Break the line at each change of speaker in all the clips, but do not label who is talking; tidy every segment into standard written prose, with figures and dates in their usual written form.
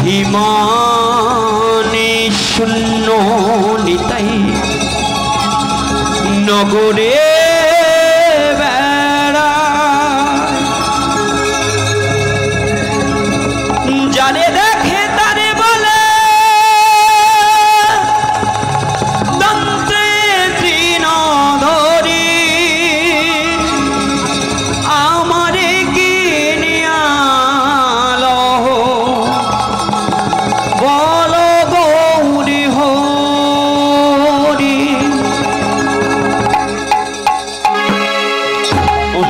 অভিমানে শূন্য নিতাই নগরে জানে দেখে তারে বলে দন্তে তৃণধরি আমারে কিনিয়াল বল গৌরী হরি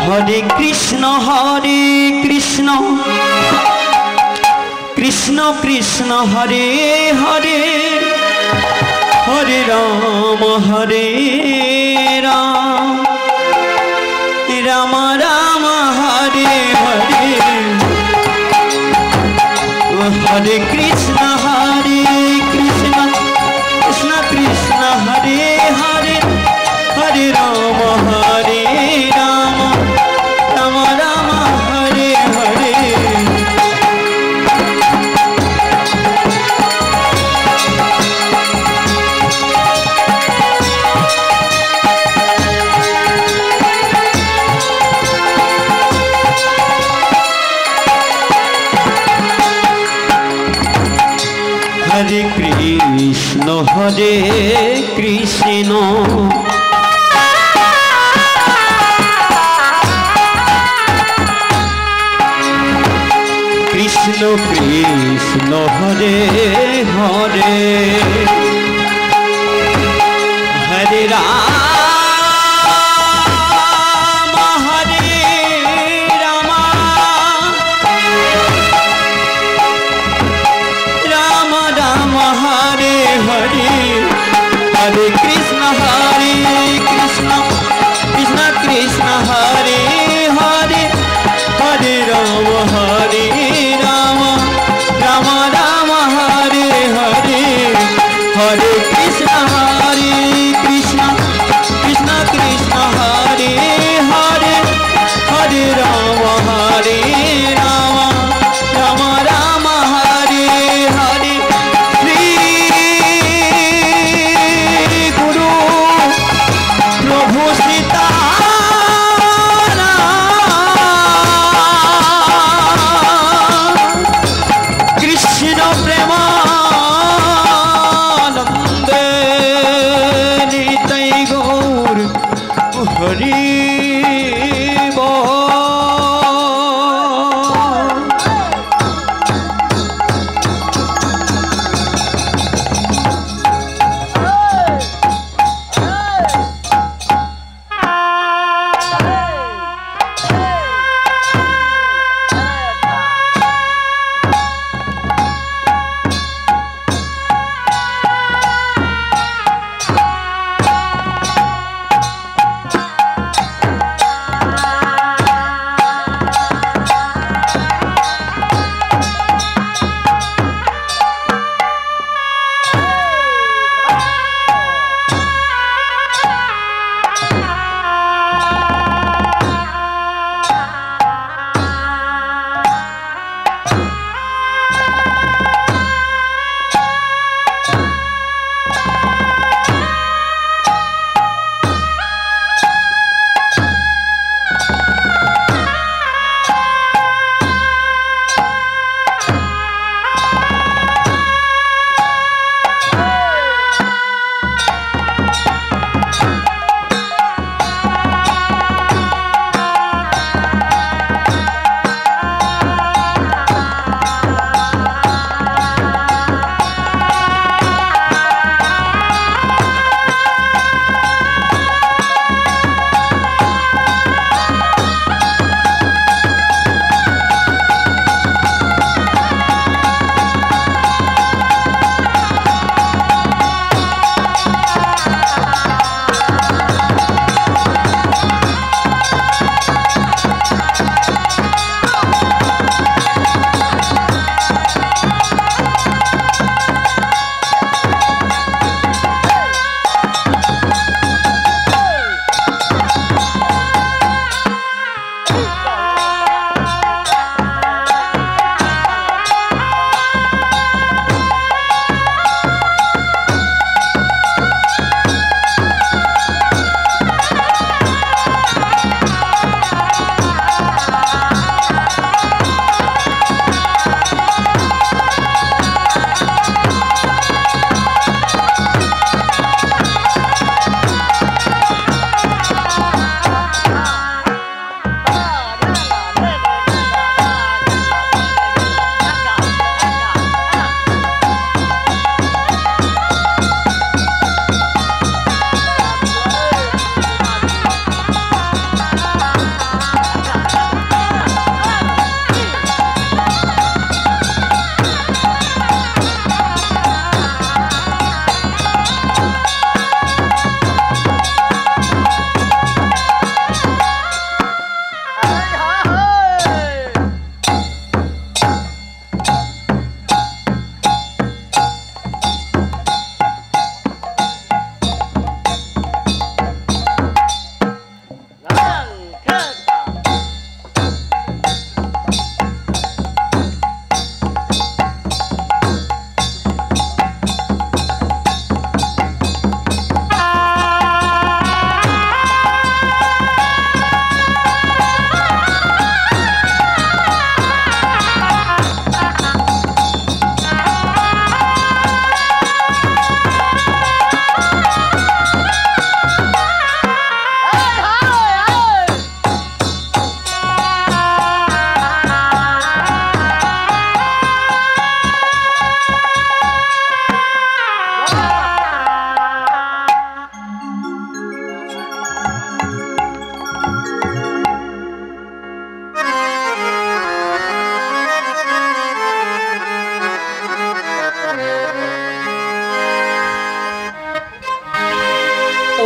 হরে কৃষ্ণ কৃষ্ণ কৃষ্ণ হরে হরে হরে রাম রাম রাম হরে হরে হরে কৃষ্ণ কৃষ্ণ কৃষ্ণ হরে হরে হরে রাম রাম রাম হরে হরে हरे कृष्ण कृष्ण कृष्ण हरे हरे हरे राम हरे कृष्ण कृष्ण कृष्ण हरे हरे हरे राम राम राम हरे हरे हरे कृष्ण कृष्ण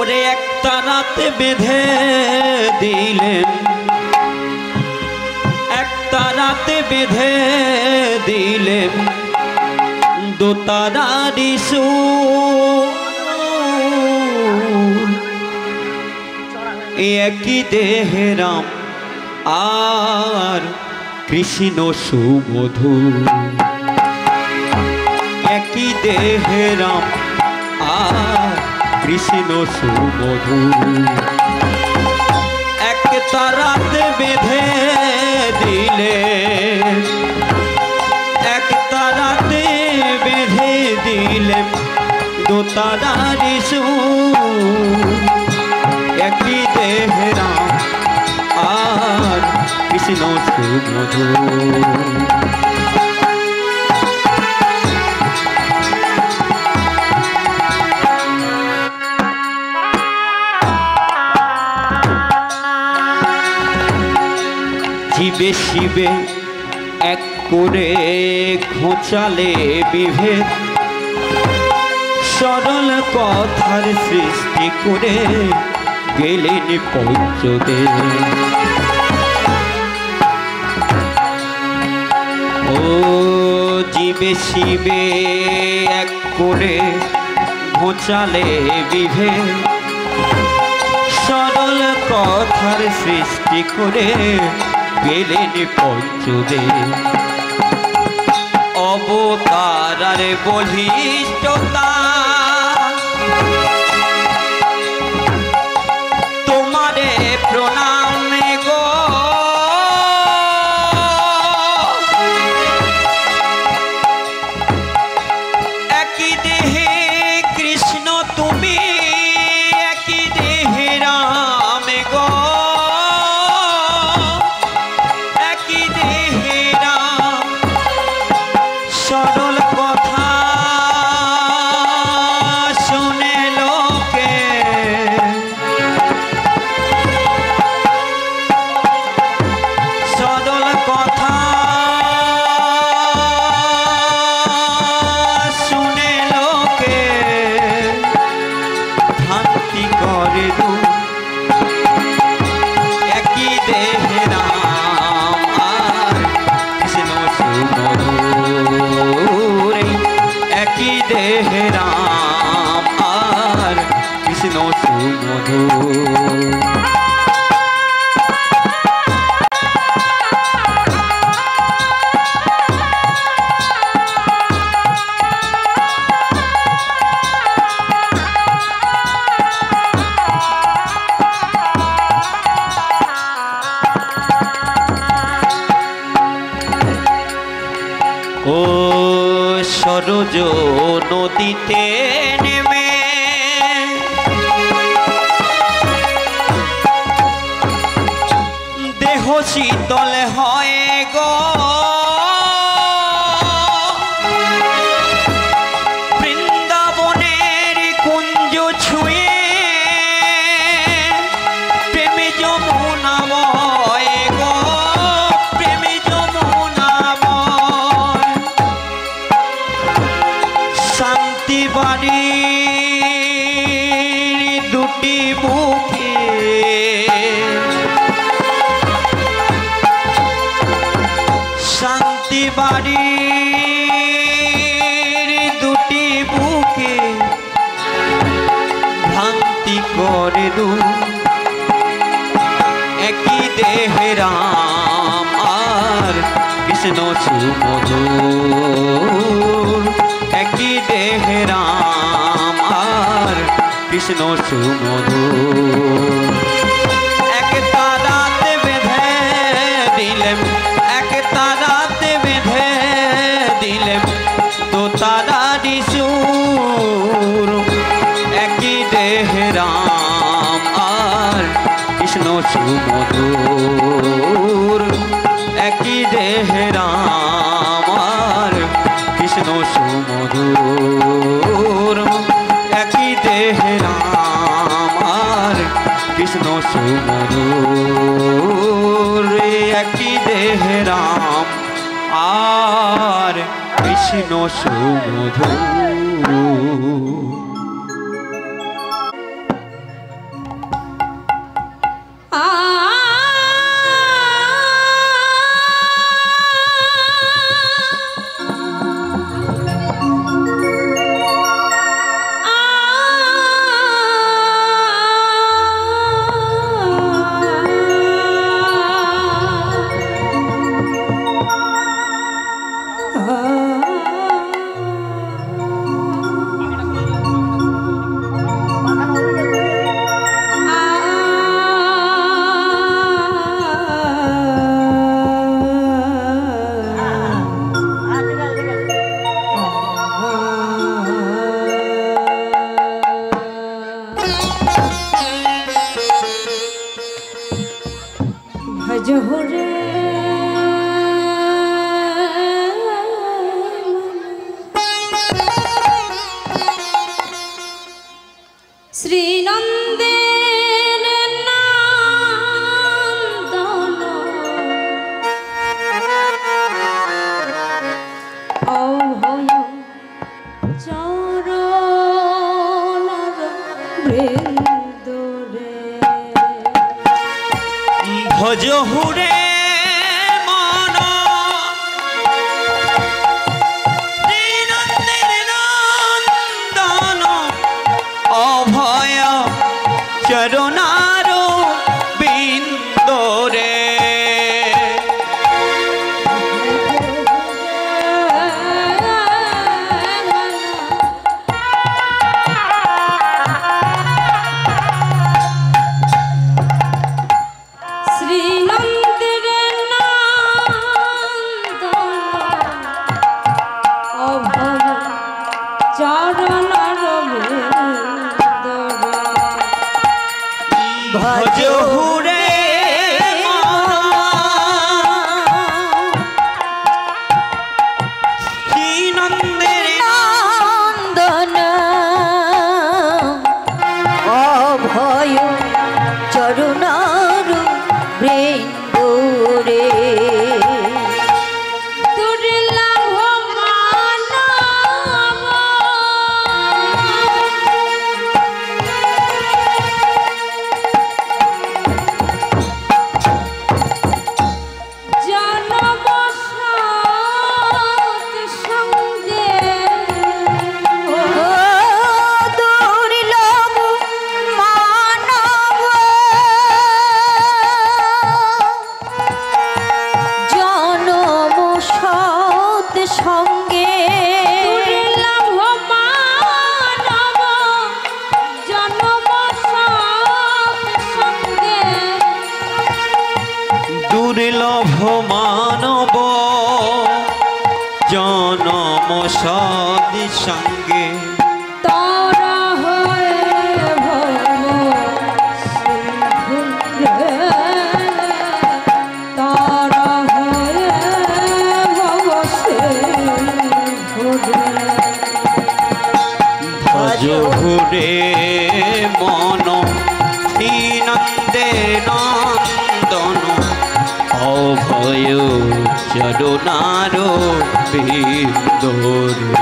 ওরে একটা রাতে বেঁধে দিলেন, একটা রাতে বেঁধে দিলেন দোতারারি সুর। একই দেহে রাম আর কৃষ্ণ সুমধুর, একই দেহে রাম আর কৃষ্ণ সুমধুর। একটা রাতে বেঁধে দিলে, একটা রাতে বেঁধে দিলে দোতারারি সুর। একই দেহে রাম আর কৃষ্ণ সুমধুর। শিবে শিবে এক করে ঘোচালে বিভেদ, সরল কথার সৃষ্টি করে গেলেন পঞ্চদেব। ও জীবে শিবে এক করে ঘোচালে বিভেদ, সরল কথার সৃষ্টি করে গেলেন পঞ্চদেব। অবতারার বলিষ্ঠতা তোমারে প্রণাম গো, একই দেহে কৃষ্ণ তুমি, একই দেহে রাম গো, একই দেহে রাম। সরল কথা শুনে লোকে সরল কথা শুনে লোকে ভ্রান্তি করে দু। একই দেহে রাম আর কৃষ্ণ সুমধুর, একই দেহে রাম আর কৃষ্ণ সুমধুর। ও সরজ নদীতে নেমে দেহ শীতল হয় গো, বৃন্দাবনের কুঞ্জ ছুঁয়ে প্রেমে যমুনা বয় গো, প্রেমে যমুনা বয়। শান্তি বাড়ির দুটি বুকে শান্তি বাড়ির দুটি বুকে ভ্রান্তি করে দু। একই দেহে রাম আর কৃষ্ণ সুমধুর, একই দেহে রাম আর কৃষ্ণ সুমধুর। একটা রাতে বেঁধে দিলেম, একটা রাতে বেঁধে দিলেম দোতারারি সুর। একই দেহে রাম আর কৃষ্ণ সুমধুর, একই দেহে রাম আর কৃষ্ণ সুমধুর, একই দেহে রাম আর কৃষ্ণ সুমধুর, একই দেহে রাম আর কৃষ্ণ সুমধুর। ভজহুরে মন শ্রীনন্দের নন্দন অভয় চরণার বিন্দরে ভজহুরে শ্রীনন্দের
নন্দন অভয় চরণার বৃন্দরে সঙ্গে
দুর্লভ মানব জনম সদ সঙ্গে
তারা হয়ে তারা হয়ে
ভজহুরে মন শ্রীনন্দের নন্দন অভয় চরণার বিন্দরে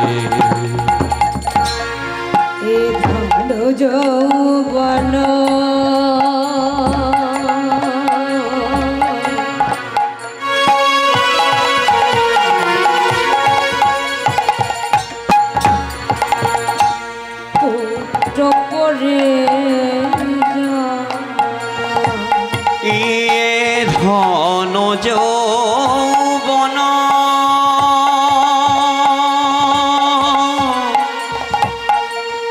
এ ধন যৌবন পুত্র পরে
এ ধন যৌবন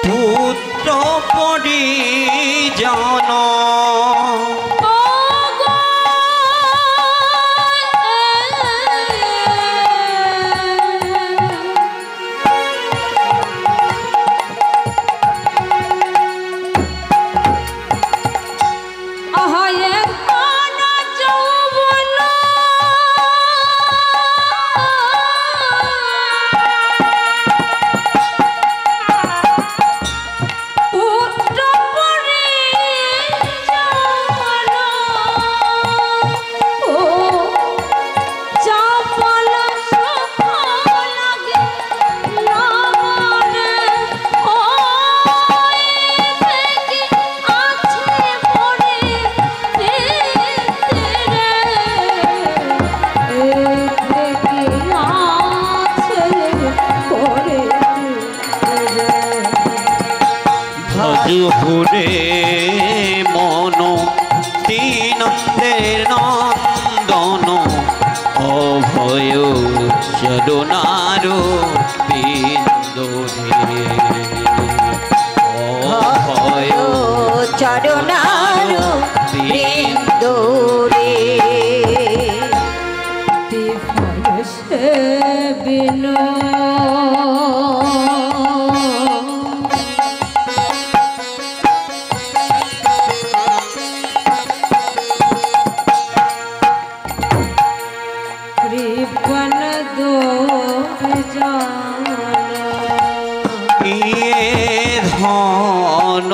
পুত্র পরিজন ভজহুরে মন শ্রীনন্দের নন্দন অভয় চরণার বিন্দরে অভয়
চরণার বৃন্দরে দিভয় সে বিনো কৃপণ দো জানা
এ ধন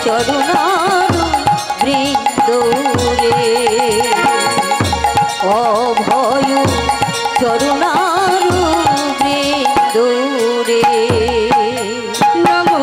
চরণারু বৃন্দরে অভয় চরণারু বৃন্দরে নমো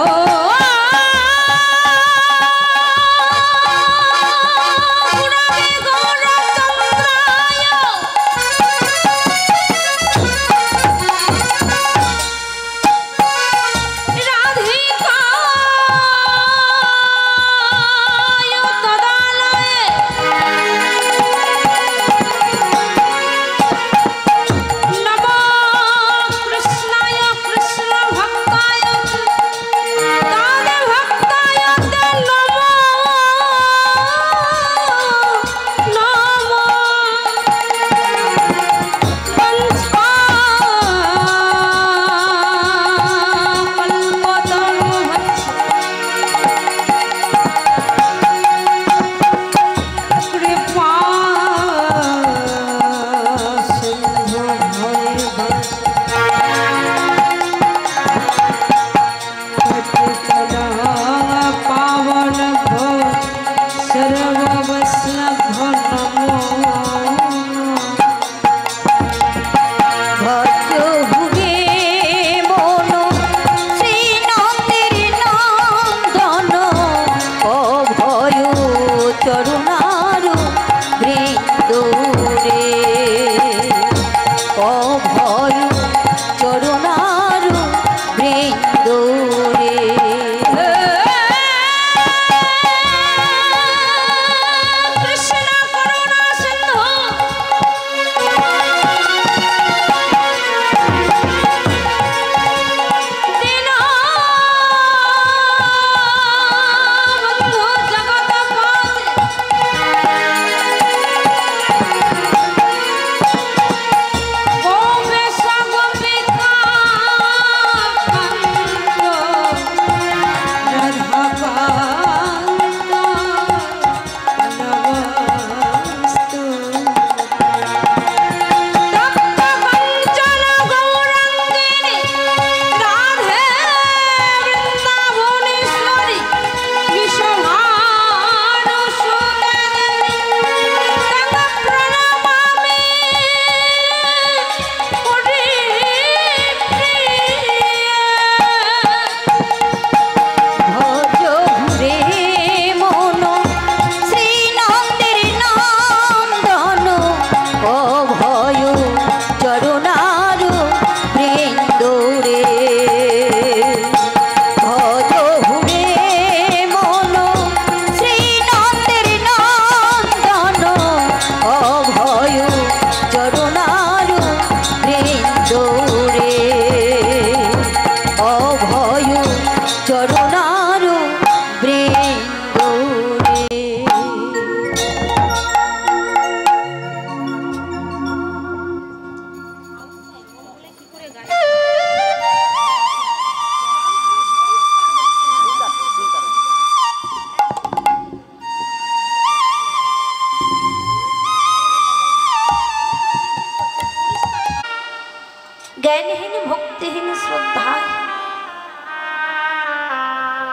জ্ঞানহীন ভক্তিহীন শ্রদ্ধা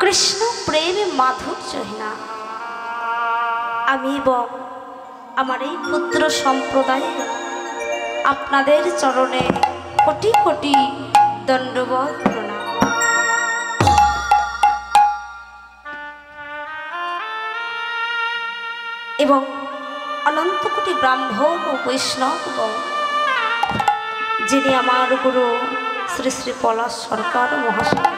কৃষ্ণ প্রেমে মাধুর্যহীনা আমি এবং আমার এই পুত্র সম্প্রদায় আপনাদের চরণে কোটি কোটি দণ্ডবত প্রণাম। এবং অনন্ত কোটি ব্রাহ্মণ ও বৈষ্ণবগণ যিনি আমার গুরু শ্রী শ্রী পলাশ সরকার মহাশয়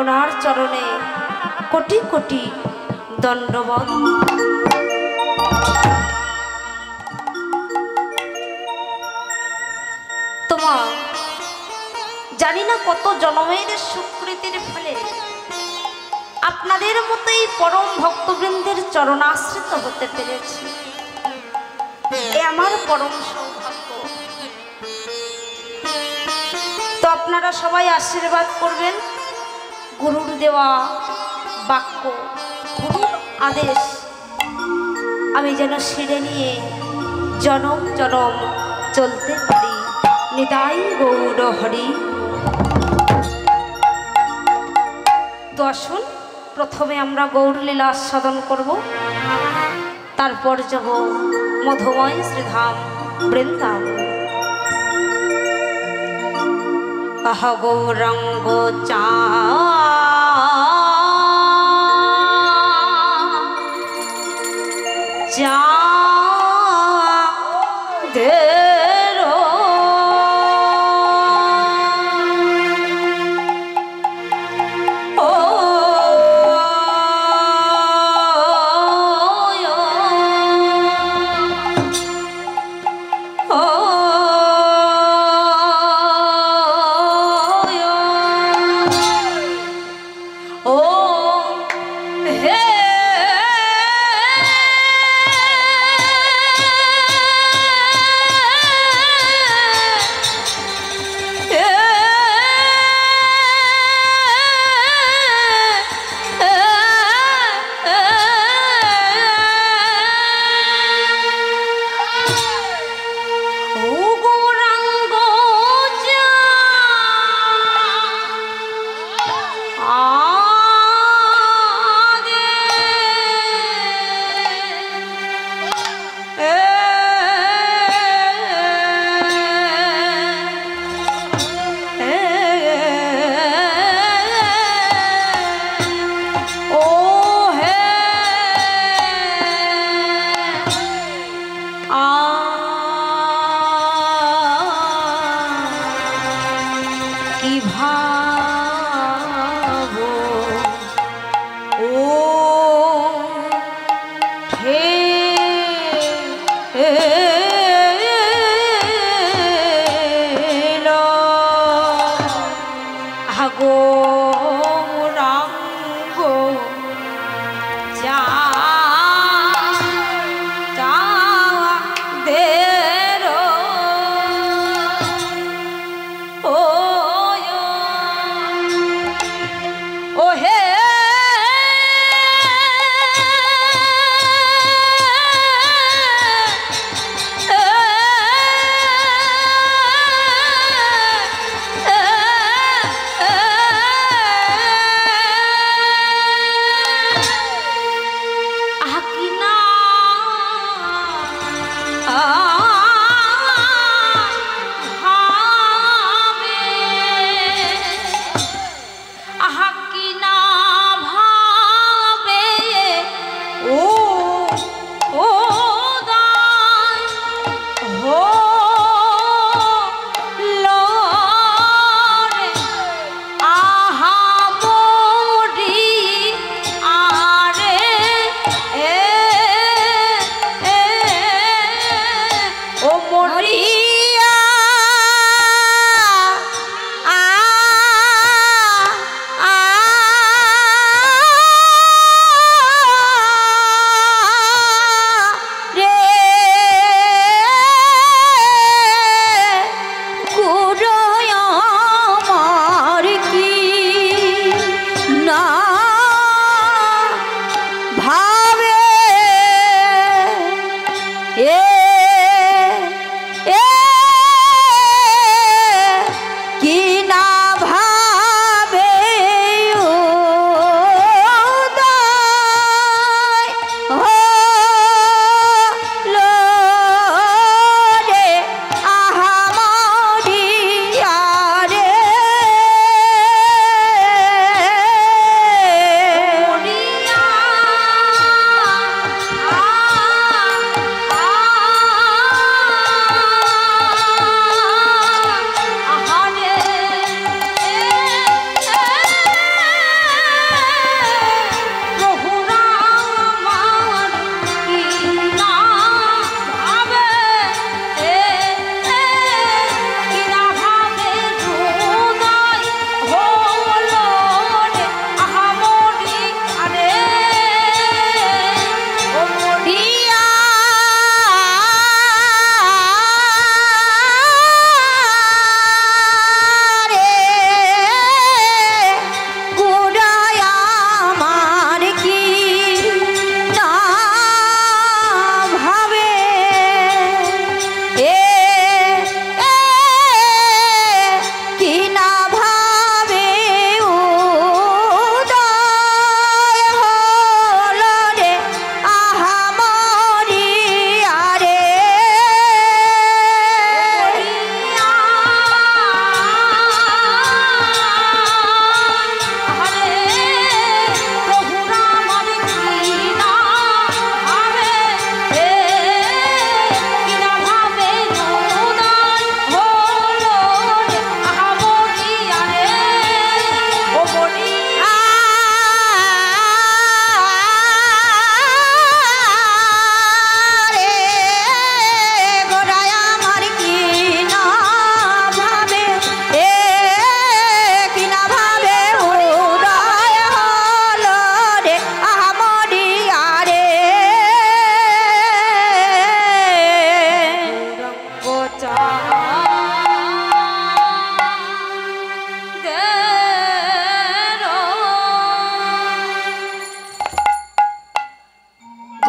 ওনার চরণে কোটি কোটি দণ্ডবত। তোমার জানি না কত জন্মের সুকৃতির ফলে আপনাদের মতো এই পরম ভক্তবৃন্দের চরণাশ্রিত হতে পেরেছি, এ আমার পরম সৌভাগ্য। তো আপনারা সবাই আশীর্বাদ করবেন, গুরুর দেওয়া বাক্য, গুরুর আদেশ আমি যেন শিরে নিয়ে জনম জনম চলতে পারি। নিতাই গৌর হরি। তো আসুন প্রথমে আমরা গৌরলীলা আস্বাদন করব, তারপর যাব মধুময় শ্রীধাম বৃন্দাবন। আহা গৌরাঙ্গ চা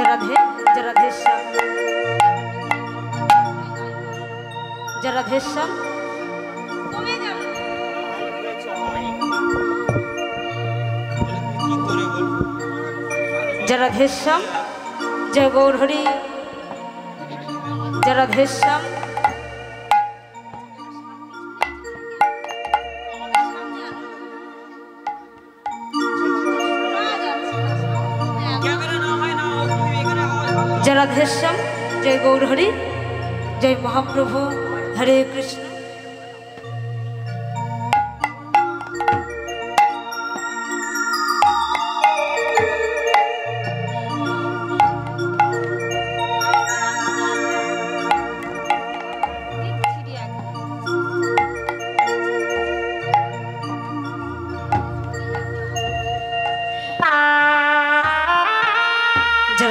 রাধে রাধেশ্যাম রাধেশ্যাম রাধেশ্যাম জয় গৌর হরি রাধেশ্যাম রাধেশ্যাম জয় গৌর হরি জয় মহাপ্রভু হরে কৃষ্ণ।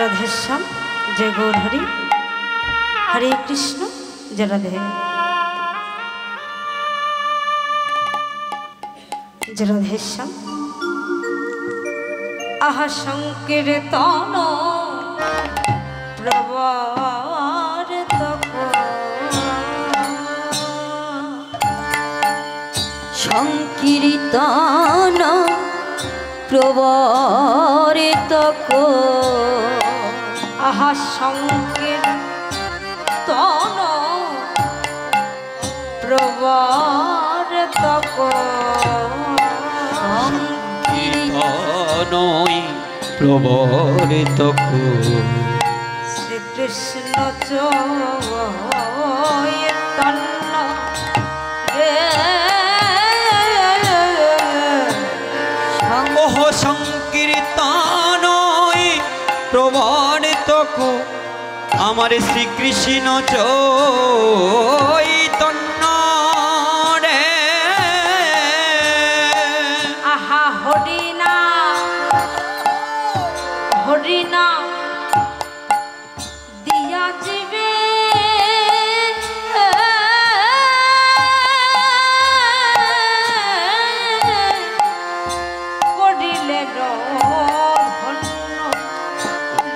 রাধেশ্যাম জয় গৌর হরি হরে কৃষ্ণ জয় রাধে জয় রাধেশ্যাম। আহা সংকীর্তন প্রবর্তক
সংকীর্তন প্রবর্তক
আহা সংকীর্তন প্রবর্তক
সংকীর্তনই প্রবর্তক
শ্রীকৃষ্ণ চৈতন্য রে
ওহ সংকীর্তনই প্রবর্তক আমার শ্রীকৃষ্ণ চৈতন্য রে।
আহা হরিনা হরিনা দিয়া জীবে করিলে ধন্য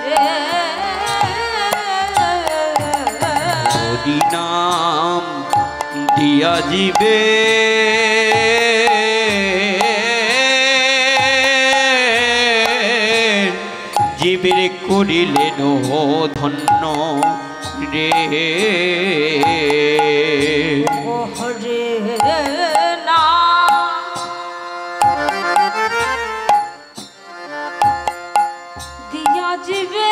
রে।
হরিনাম দিয়া জীবে জীবের করিলেন ধন্য রে।
ও হরে না দিয়া জীবে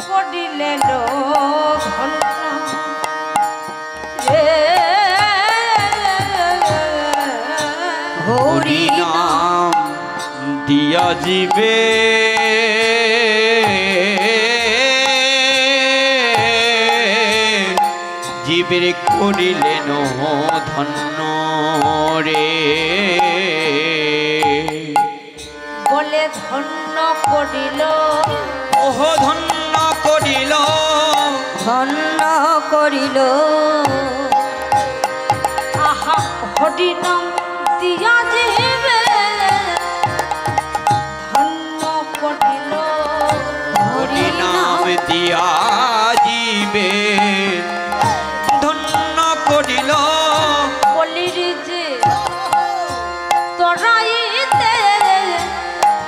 করিলে ধন্য রে।
হরিনাম দিয়া জীবে জীবের করিলেন ধন্য রে।
বলে ধন্য করিল
ওহ ধন্য করিল
ধন্য করিল
আহা হরিনাম দিয়া জীবে ধন্য করিল
হরিনাম দিয়া জীবে ধন্য করিল।
বলির যে তরাইতে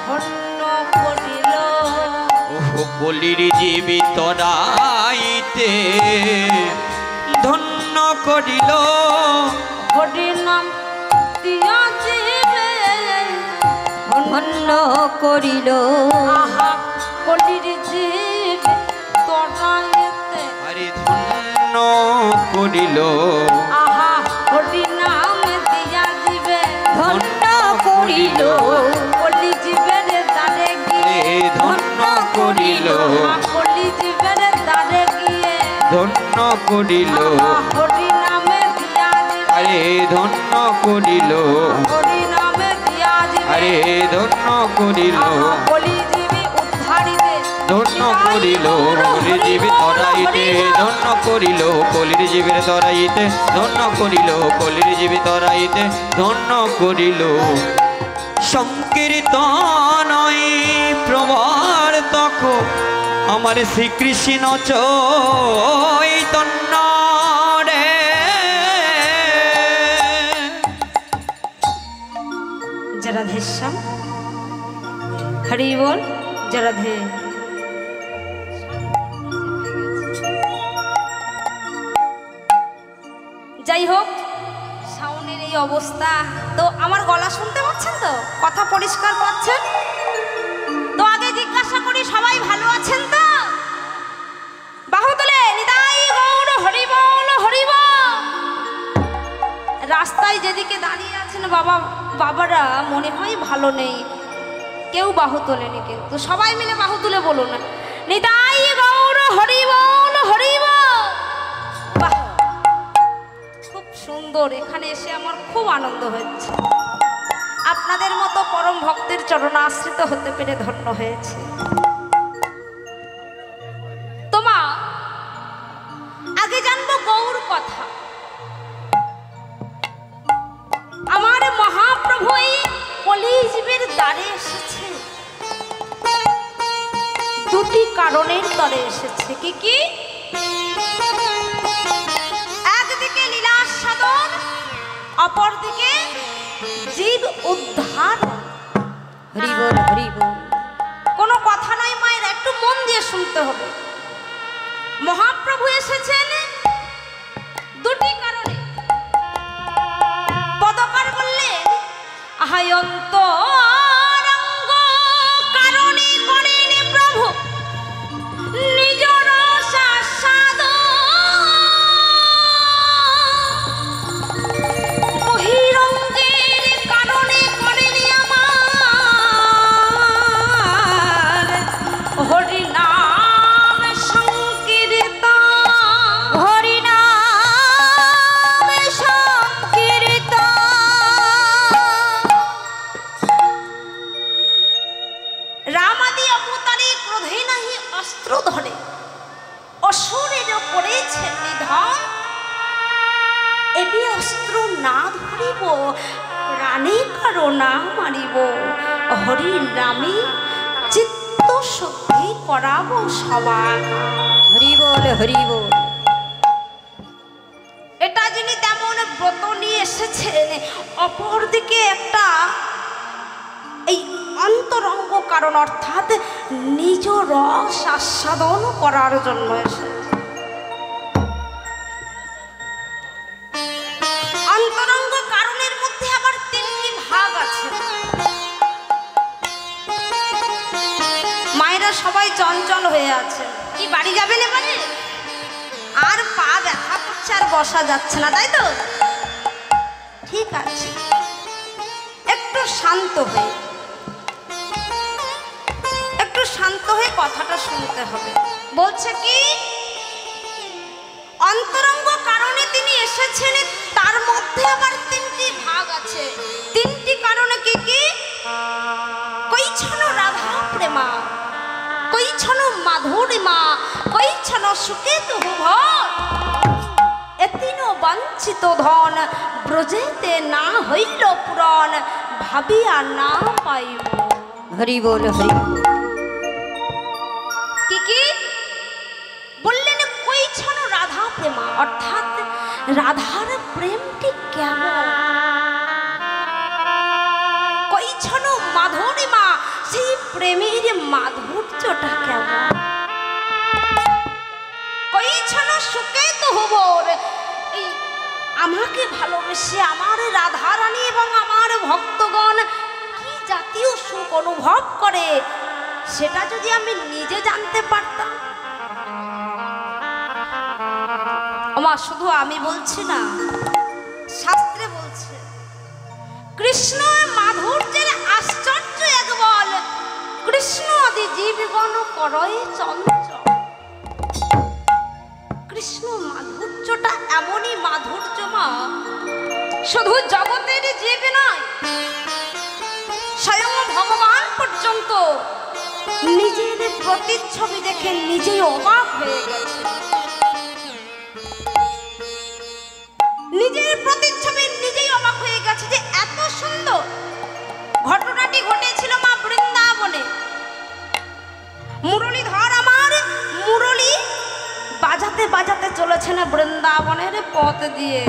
ধন্য করিল
ওহ বলির জীবী তরাইতে ধন্য করিল।
হরিনাম দিয়া জীবে
ধন্য করিল
আহা কলির জীবে তরাইতে
আরে ধন্য করিল।
আহা হরিনাম দিয়া জীবে
ধন্য করিল
কলি জীবের দ্বারে গিয়ে
ধন্য করিল
কলি জীবের দ্বারে গিয়ে
ধন্য করিল।
হরিনামে দিয়া জীবে
আরে ধন্য করিল
হরিনামে দিয়া জীবে
আরে ধন্য করিল।
কলি জীবে উদ্ধারিতে
ধন্য করিল কলির জীবের তরাইতে, ধন্য করিল কলির জীবের তরাইতে, ধন্য করিল কলির জীবের তরাইতে, ধন্য করিল সংকীর্তনই প্রবর্তক আমার শ্রীকৃষ্ণ চৈতন্য রে।
जय राधे श्याम, हरि बोल, जय राधे। যাই হোক, সাউন্ডের এই অবস্থা, তো আমার গলা শুনতে পাচ্ছেন তো? কথা পরিষ্কার পাচ্ছেন তো? আগে জিজ্ঞাসা করি, সবাই ভালো আছেন তো? বাহু তুলে নিতাই গৌর হরি বল, হরি বল। রাস্তায় যেদিকে দাঁড়িয়ে আছেন বাবারা মনে হয় ভালো নেই, কেউ বাহু তোলেনি, কিন্তু সবাই মিলে বাহু তুলে বলুন নিতাই গৌর হরি বল, হরি বল। বাহ, খুব সুন্দর। এখানে এসে আমার খুব আনন্দ হচ্ছে। আপনাদের মতো পরম ভক্তের চরণাশ্রিত হতে পেরে ধন্য হয়েছে। তোমা আগে জানবো গৌর কথা। আমার মহাপ্রভু এই কলিযুগের দ্বারে এসেছে দুটি কারণের তরে এসেছে। কি কি? একদিকে লীলা সাধন, অপরদিকে জীব উদ্ধার।
হরি বল, হরি বল।
কোনো কথা নয় মায়ের, একটু মন দিয়ে শুনতে হবে। মহাপ্রভু এসেছেন দুটি কারণে। পদকার বললেন আহায়ন্ত কারণে করেন প্রভু নিজ রস বহিরঙ্গের কারণে করেন আমার হরি নাম সংকীর্তন,
হরি নাম সংকীর্তন।
রামাদি অবতারে ক্রোধে নাহি অস্ত্র ধরে, অসুরের করেছে নিধন। এবি অস্ত্র না ধরিব, প্রাণে কারো না মারিব। হরি নামে চিত্ত শুদ্ধি করাবো সবার।
হরি বল, হরি বল।
এটা যিনি তেমন ব্রত নিয়ে এসেছেন, অপরদিকে একটা এই অন্তরঙ্গ কারণ, অর্থাৎ নিজ রস আস্বাদন করার জন্য এসেছে। অন্তরঙ্গ কারণের মধ্যে আবার তিনটি ভাগ আছে। মায়েরা সবাই চঞ্চল হয়ে আছে। কি বাড়ি যাবেন এবারে? আর পা ব্যথা করছে, আর বসা যাচ্ছে না, তাই তো? ঠিক আছে, একটু শান্ত হয়ে, একটু শান্ত হয়ে কথাটা শুনতে হবে। বলছে কি অন্তরঙ্গ কারণে তিনি এসেছেন, তার মধ্যে আবার তিনটি ভাগ আছে। তিনটি কারণে কি কি? কৈছন রাধা প্রেমা, কৈছন মাধুরিমা, কৈছন সুখে তুহ ভর। এতিন বঞ্চিত ধন ব্রজেতে না হইল পুরন, ভাবিয়া না পাইব।
হরি বল, হরি বল।
কি কি বললেন? কৈছন রাধা প্রেমা, অর্থাৎ রাধার প্রেমটি কেমন। কৈছন মাধুরিমা, সেই প্রেমের মাধুর্যটা কেমন। কৈছন সুখে তো হবর, এই আমাকে ভালোবেসে আমার রাধারানী এবং আমার ভক্তগণ কি জাতীয় সুখ অনুভব করে, সেটা যদি আমি নিজে জানতে পারতাম। আমার শুধু আমি বলছি না, শাস্ত্রে বলছে কৃষ্ণ মাধুর্যের আশ্চর্য এক বল, কৃষ্ণ আদি জীবগণ করয় চঞ্চল। কৃষ্ণ মাধুর্যটা এমনই মাধুর্য মা, শুধু জগতের জীব নয়, স্বয়ং ভগবান পর্যন্ত নিজের প্রতিচ্ছবি দেখে নিজেই অবাক হয়ে গেছে। নিজের প্রতিচ্ছবি নিজেই অবাক হয়ে গেছে যে এত সুন্দর। ঘটনাটি ঘটেছিল মা বৃন্দাবনে। মুরলীধর আমার মুরলী বাজাতে বাজাতে চলেছে না বৃন্দাবনের পথ দিয়ে।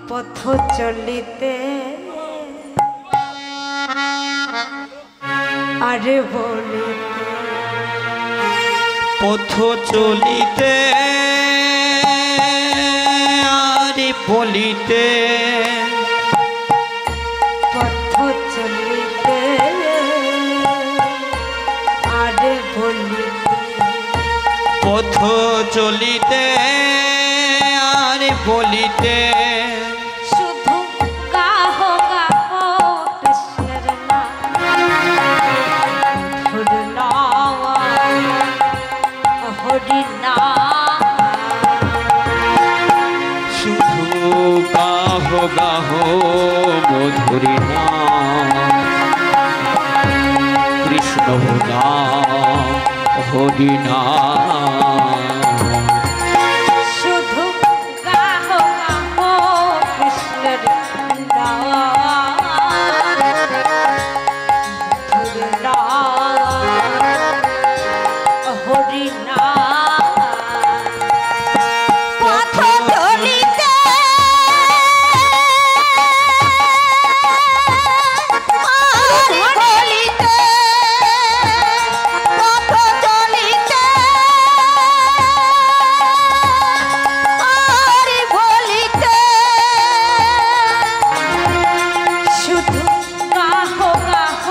পথ চলিতে আরে বলিতে,
পথ চলিতে আরে বলিতে,
পথ চলিতে আরে বলিতে,
পথ চলিতে আরে বলিতে,
শুধু গাহ গাহ কৃষ্ণের নাম, মধুর নাম, হরি নাম।
শুধু গাহ গাহ মধুরি নাম, কৃষ্ণ নাম হরি নাম।
শুধু গাহ গাহ কৃষ্ণের নাম, মধুর নাম, হরি নাম। পথ চলিতে আরে বলিতে, পথ চলিতে আরে বলিতে, শুধু গাহ গাহ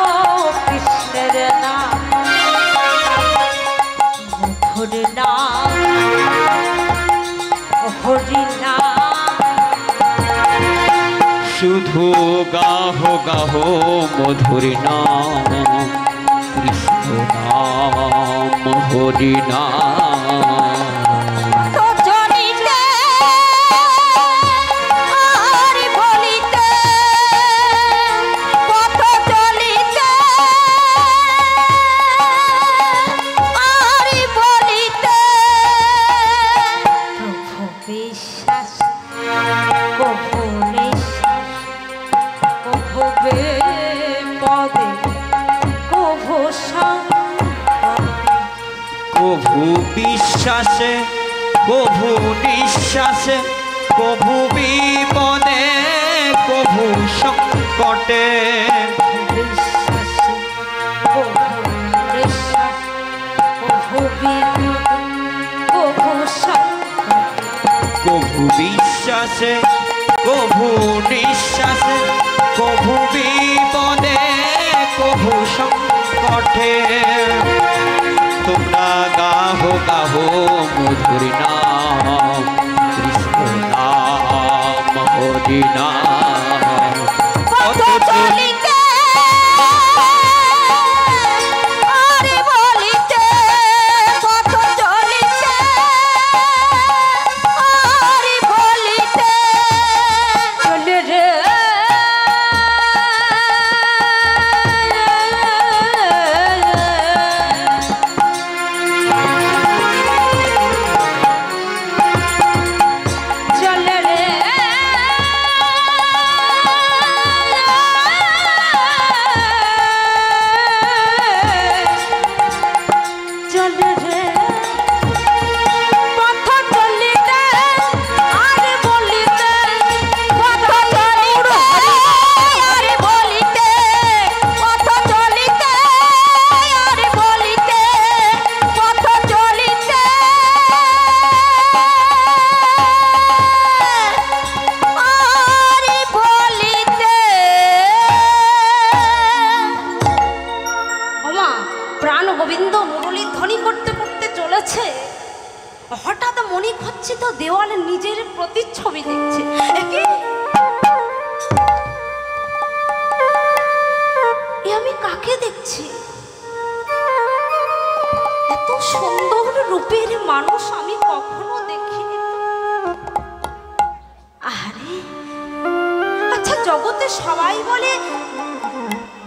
কৃষ্ণের নাম, মধুর নাম, হরি নাম।
শুধু গাহ গাহ মধুরি নাম, কৃষ্ণ নাম হরি নাম।
পথ চলিতে আরে বলিতে, পথ চলিতে আরে বলিতে, প্রভু বিশ্বাস প্রভু নিশ্বাস, প্রভু পদে প্রভু
কভু বিশ্বাসে কভু নিঃশ্বাসে, কভু বিপদে কভু সংকটে,
বিশ্বাসে প্রভু নিশ্বাস, প্রভু প্রভু
কভু বিশ্বাসে কভু নিঃশ্বাসে, কভু বিপদে কভু সংকটে। তোমরা গাহ গাহ মধুরি নাম, কৃষ্ণ নাম হরি নাম।
পথ চলিতে আরে বলিতে, পথ চলিতে আরে বলিতে, চলে রে চলে রে চলে রে, পথ চলিতে আরে বলিতে, পথ চলিতে আরে বলিতে, পথ চলিতে আরে বলিতে, পথ চলিতে আরে বলিতে। ওমা প্রাণ গোবিন্দ মুরলী ধ্বনি করতে করতে চলেছে, হঠাৎ মনে হচ্ছে তো দেওয়ালে নিজের প্রতিচ্ছবি দেখছে। এ আমি কাকে দেখছি? এত সুন্দর রূপের মানুষ আমি কখনো দেখিনি তো। আরে আচ্ছা, জগতে সবাই বলে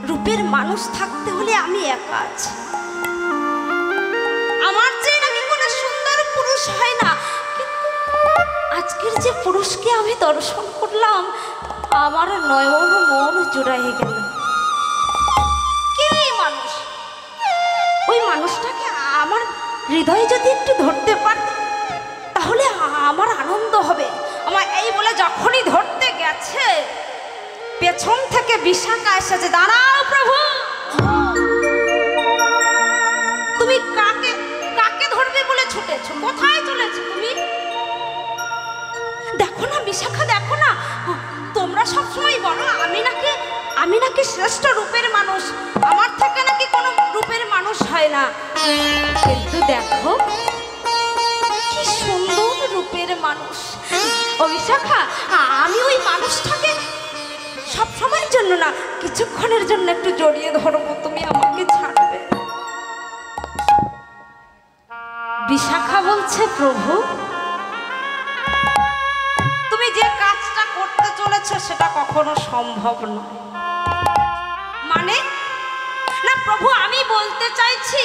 রূপের মানুষ থাকতে হলে আমি একা আছি, আজকের যে পুরুষকে আমি দর্শন করলাম, আমার নয়ন মন জুড়াই গেল। কে এই মানুষ? ওই মানুষটাকে আমার হৃদয়ে যদি একটু ধরতে পারত তাহলে আমার আনন্দ হবে। আমার এই বলে যখনই ধরতে গেছে, পেছন থেকে বিশাখা এসেছে। দাঁড়াও প্রভু, তুমি কাকে কাকে ধরবে বলে ছুটেছো? কোথায় চলেছো তুমি? দেখো না বিশাখা, দেখো না, তোমরা সবসময় বলো আমি নাকি শ্রেষ্ঠ রূপের মানুষ, আমার থেকে নাকি কোনো রূপের মানুষ হয় না। কিন্তু দেখো কি সুন্দর রূপের মানুষ। ও বিশাখা, আমি ওই মানুষটাকে সব সময়ের জন্য না, কিছুক্ষণের জন্য একটু জড়িয়ে ধরবো, তুমি আমাকে ছাড়বে? বিশাখা বলছে, প্রভু তুমি যে কাজটা করতে চলেছো সেটা কখনো সম্ভব নয়। মানে না প্রভু, আমি বলতে চাইছি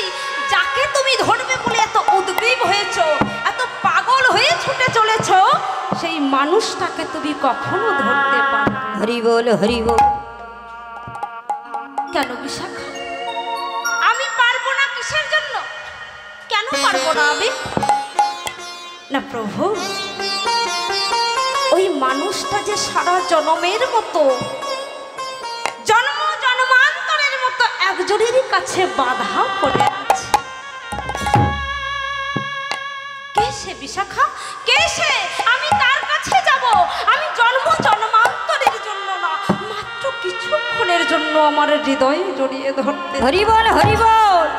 যাকে তুমি ধরবে বলে এত উদ্গ্রীব হয়েছো, এত পাগল হয়ে ছুটে চলেছো, সেই মানুষটাকে তুমি কখনো ধরতে পারবে?
হরি বল, হরি বল।
কেন বিশাখা, আমি পারবো না? কিসের জন্য? কেন পারবো না আমি? না প্রভু, ওই মানুষটা যে সারা জনমের মতো, জন্মান্তরের মতো একজনেরই কাছে বাধা পড়ে আছে। কে সে বিশাখা? কে সে? আমি তার কাছে যাব। আমি জন্মান্তরের জন্য না, মাত্র কিছুক্ষণের জন্য আমার হৃদয়ে জড়িয়ে ধরতে।
হরি বল, হরি বল।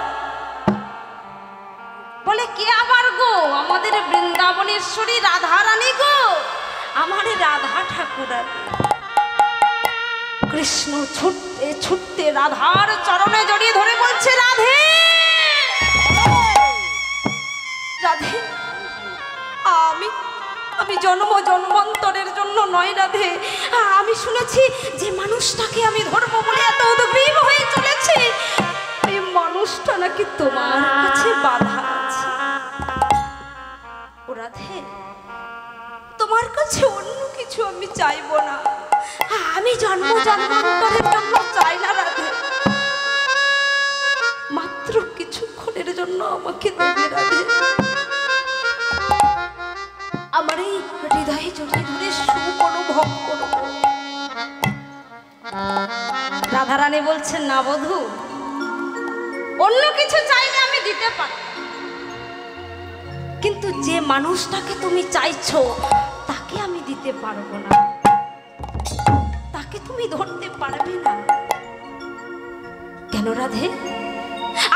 বলে কে আবার গো? আমাদের বৃন্দাবনেশ্বরী রাধা রানী গো, আমার রাধা ঠাকুরানী। কৃষ্ণ ছুটতে ছুটতে রাধার চরণে জড়িয়ে ধরে বলছে, রাধে রাধে, আমি জন্মান্তরের জন্য নয় রাধে, আমি শুনেছি যে মানুষটাকে আমি ধর্ম বলে এত উদ্গ্রীব হয়ে চলেছি, এই মানুষটা নাকি তোমার কাছে বাধা আছে। ও রাধে, তোমার কাছে অন্য কিছু আমি চাইবো না, আমি জন্মান্তরের জন্য চাই না রাধে, মাত্র কিছুক্ষণের জন্য আমাকে দেবে রাধে। আমার এই হৃদয়ে জড়িয়ে ধরে সুখ অনুভব করব। রাধারানী বলছেন, না বধূ, অন্য কিছু চাইলে আমি দিতে পারি, কিন্তু যে মানুষটাকে তুমি চাইছো তাকে আমি দিতে পারবো না, তাকে তুমি ধরতে পারবে না। কেন রাধে?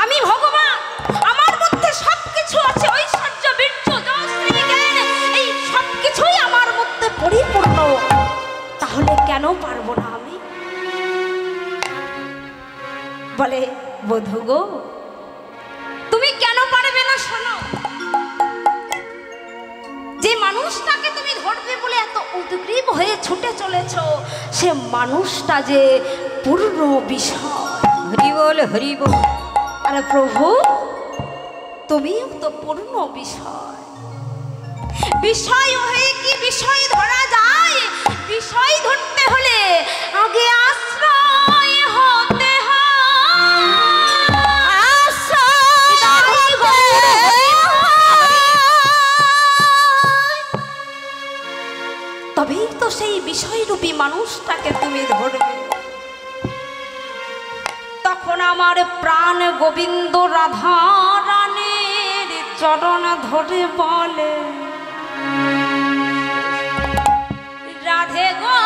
আমি ভগবান, আমার মধ্যে সবকিছু আছে, ঐশ্বর্য, বীর্য, যশ, শ্রী, জ্ঞান, এই সবকিছুই আমার মধ্যে পরিপূর্ণ, তাহলে কেন পারবো না আমি? বলে, বধূ গো, তুমি কেন পারবে না? শোনো, যে মানুষটাকে তুমি ধরবে বলে এত উদ্গ্রীব হয়ে ছুটে চলেছো, সে মানুষটা যে পূর্ণ বিষয়।
হরি বল, হরি বল।
আরে প্রভু, তুমিও তো পূর্ণ বিষয়। বিষয় হয়ে কি বিষয় ধরা যায়? বিষয় ধরতে হলে আগে আশ্রয় হতে হয়। তবেই তো সেই বিষয়রূপী মানুষটাকে তুমি ধরবে। তখন আমার প্রাণ গোবিন্দ রাধা রানীর চরণ ধরে বলে, রাধে গো,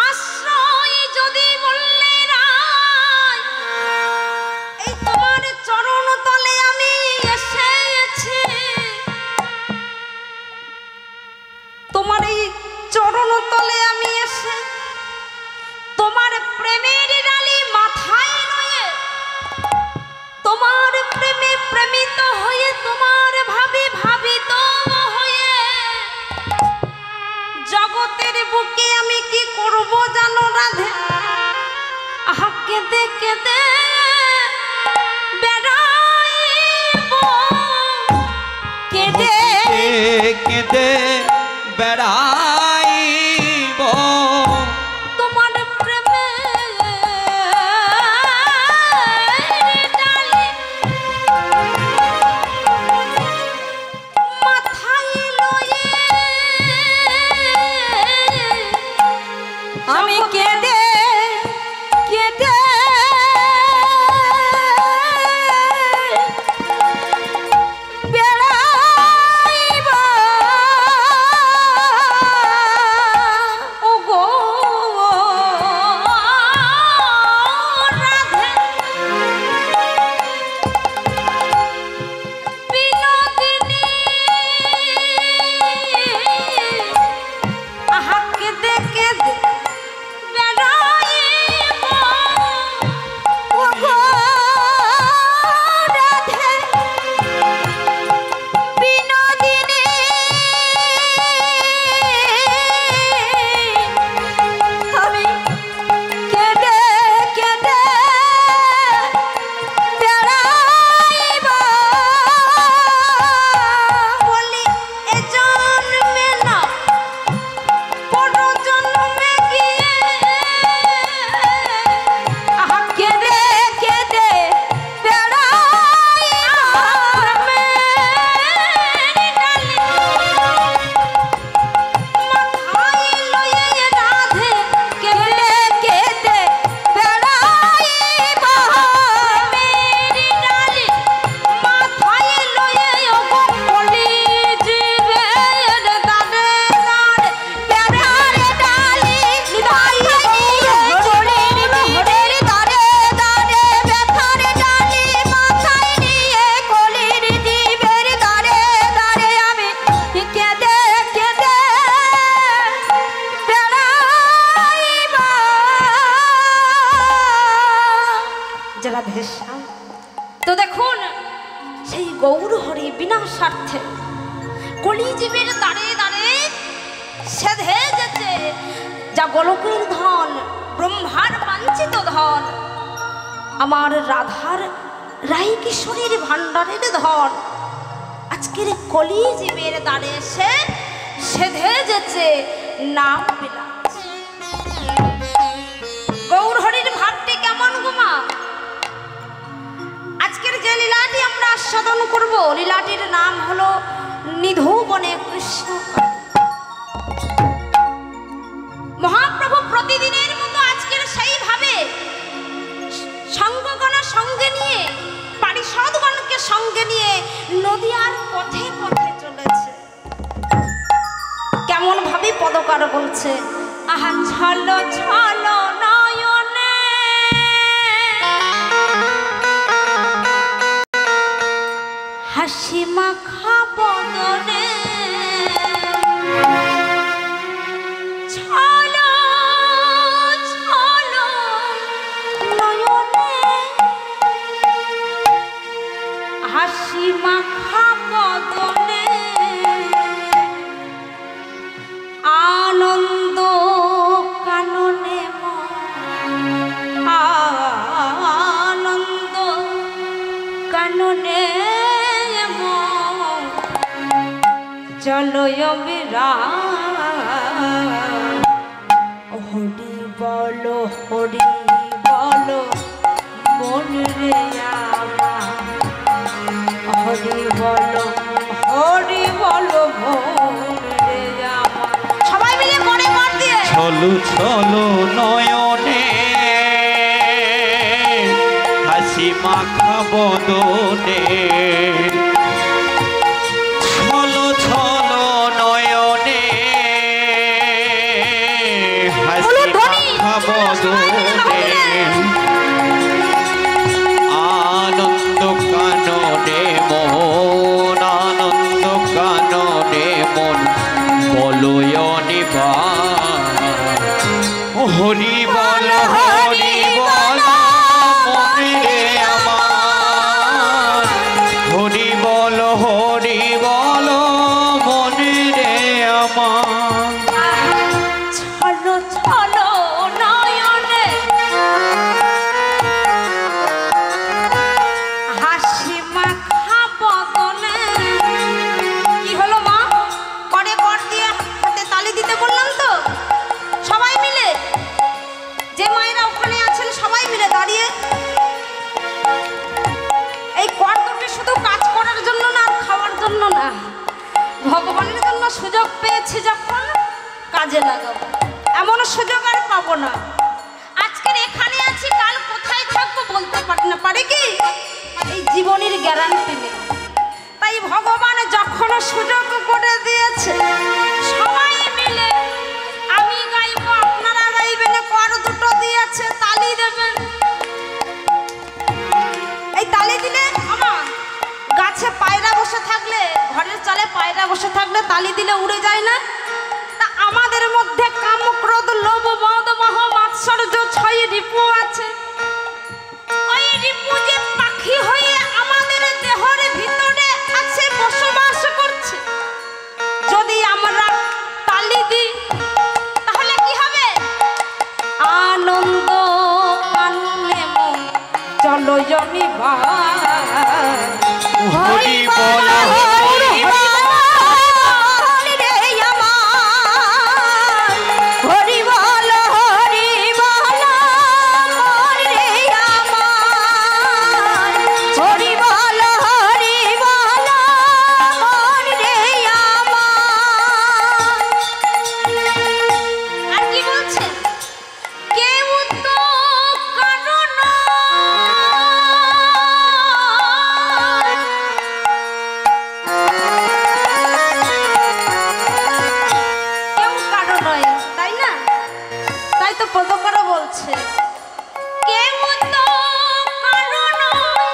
আশ্রয় যদি বললে রায়, এই তোমার চরণ তলে আমি এসেছি, তোমার এই চরণ তলে আমি এসে তোমার প্রেমের ডালি মাথায় নয়ে, তোমার প্রেমে প্রেমিত হয়ে, তোমার ভাবে ভাবিত হয়ে, জগতের বুকে আমি কি করব জানো রাধে? আহা, কেঁদে কেঁদে বেড়াইব
বেড়াইব
তোমার প্রেমে ডালে মাথায় লয়ে
আমি কেঁদে কেঁদে বেড়াইব
ও গো রাধে বিনোদিনী আহা কেঁদে কেঁদে বেড়াইব
ও গো রাধে বিনোদিনী আমি কেঁদে কেঁদে বেড়াইব
বলি এ জন্মে না পর জন্মে গিয়ে আহা
কেঁদে কেঁদে বেড়াইব
মাথায় লয়ে রাধে
কেঁদে কেঁদে বেড়াইব
মেরি ডালি মাথায় লয়ে ওগো বলি জীবে দাদে দাদে
বেড়ারে ডালি মাথায় নিয়ে কলির জীবের দাঁড়ে দাঁড়ে ব্যথারে ডালি মাথায় নিয়ে কলির জীবের দাঁড়ে দাঁড়ে আমি কেঁদে কেঁদে বেড়াইব
যারা ভেসা তো দেখুন সেই গৌর হরি বিনা স্বার্থে কলিজীবের দাঁড়ে দাঁড়ে সেধে যেতে যা গোলকের ধন ব্রহ্মার বাঞ্ছিত ধন আমার রাধার রাই কিশোরীর ভাণ্ডারের ধন আজকের কলিজীবের দাঁড়ে এসে সেধে যেতে নাম বিলাস গৌর হরির ভাবটি কেমন গুমা আজকের যে লীলাটি আমরা আস্বাদন করব লীলাটির নাম হলো নিধুবনে কৃষ্ণ মহাপ্রভু প্রতিদিনের মতো আজকের সেইভাবে সঙ্গগণ সঙ্গে নিয়ে পারিষদগণকে সঙ্গে নিয়ে নদীয়ার পথে পথে চলেছে কেমন ভাবে পদকার বলছে আহা ছলো ছলো নয়নে হাসি মাখা বদনে ছলো ছলো নয়নে হাসি মাখা বদনে আনন্দ কাননে আনন্দ কাননে চলো বিরা হরি বলো মন রে আমার হরি বলো মন রে আমার সবাই মিলে মনে মন দিয়ে
ছলু ছলো নয়নে হাসি মাখা বদনে ছলো ছলো নয়নে হাসি মাখা বদনে আনন্দ কাননে মন আনন্দ কাননে মন বলয়নি বা হরি বল মনে রে আমার হরি বল মনে রে আমার
ছলো ছলো নয়নে হাসি মাখা বদনে কি হলো মা করে কর দিয়ে কোনো সুযোগ পেয়েছি যখন কাজে লাগাবো, এমন সুযোগ আর পাবো না। আজকের এখানে আছি, কাল কোথায় থাকবো বলতে পারি না, পারে কি? এই জীবনের গ্যারান্টি নেই। তাই ভগবান যখন সুযোগ করে দিয়েছে সবাই মিলে, আমি গাইবো আপনারা গাইবেন, কর দুটো দিয়েছে তালি দেবেন। এই তালি দিলে আমার গাছে পায়রা বসে থাকলে, ঘরের চালে পায়রা বসে থাকলে তালি দিলে উড়ে যায় না? তা আমাদের মধ্যে কাম, ক্রোধ, লোভ, মদ, মোহ, মাৎসর্য 6 রিপু আছে। ওই রিপু যে পাখি হয়ে আমাদের দেহের ভিতরে আছে, বসবাস করছে। যদি আমরা তালি দিই তাহলে কি হবে? আনন্দ কাননে মন চলো জমিবা,
হরি বল হরি বল।
আর কি বলছে? কেউ তো কারো নয়, কেউ কারো নয়, তাই না? তাই তো পদকরা বলছে কেউ তো কারো নয়,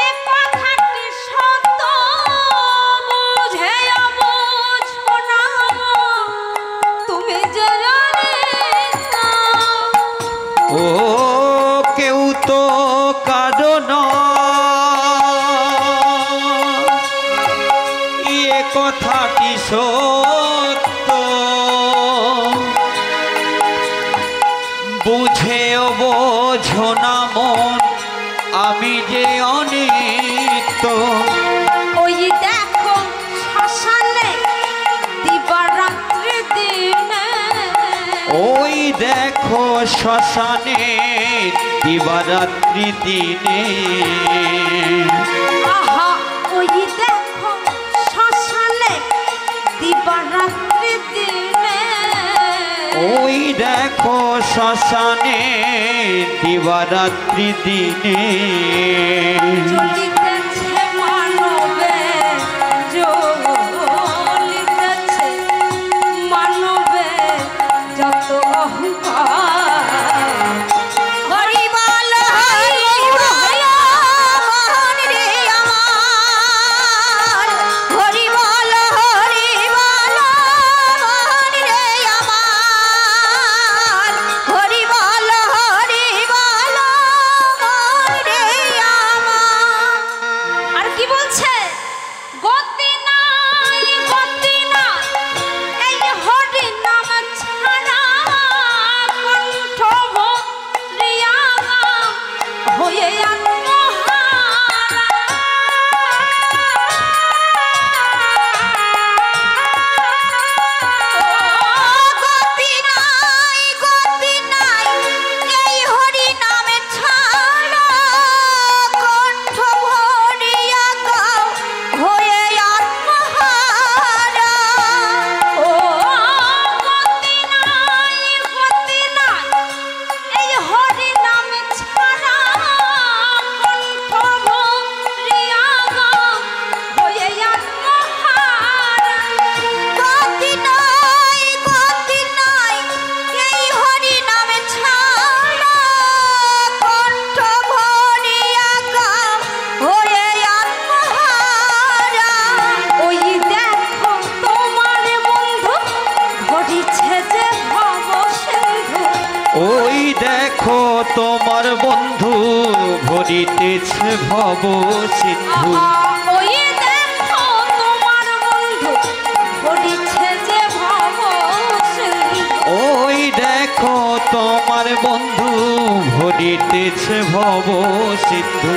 এ কথাটি সত্য বুঝে বুঝো না, তুমি যে জানিস না।
ও কেউ তো কারণ এ কথাটি সত্য বুঝেও বোঝো না মন, আমি যে অনিত্য।
ওই দেখো শ্মশানে দিবারাত্রি দিনে,
ওই দেখো শ্মশানে দিবারাত্রি দিনে,
আহা ওই দেখো শ্মশানে দিবারাত্রি দিনে,
ওই দেখো শ্মশানে দিবারাত্রি দিনে।
জ্বলিতেছে মানবে, জ্বলিতেছে মানবে যত অহংকার। হরি বল হরি বল মন রে আমার, হরি বল হরি বল মন রে আমার, হরি বল হরি বল মন রে আমার। আর কি বলছে? গতি নাই, গতি নাই, এই হরি নাম ছাড়া কণ্ঠ ভরিয়া হয়ে আত্মহারা। গতি নাই, গতি নাই, এই হরি নামে ছাড়া কণ্ঠ ভরিয়া গাও হয়ে আত্মহারা। ও গতি নাই, গতি নাই, এই হরি নামে ছাড়া কণ্ঠ ভরিয়া গাও হয়ে আত্মহারা। গতি নাই, গতি নাই, এই হরি নামে ছাড়া কণ্ঠ ভরিয়া গাও হয়ে আত্মহারা। ওই দেখো তোমার বন্ধু ভরিছে যে ভব সিন্ধু,
ওই দেখো তোমার বন্ধু ভরিতেছে ভব সিন্ধু।
ওই দেখো তোমার বন্ধু ভরিছে যে ভব সিন্ধু।
ওই দেখো তোমার বন্ধু ভরিতেছে ভব সিন্ধু।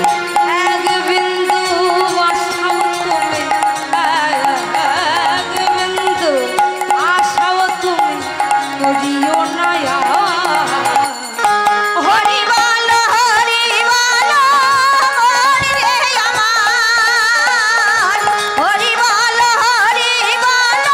এক বিন্দু আশাও তুমি, এক বিন্দু আশাও তুমি করিও না আর। হরি বল হরি বল মন রে আমার, হরি বল হরি বল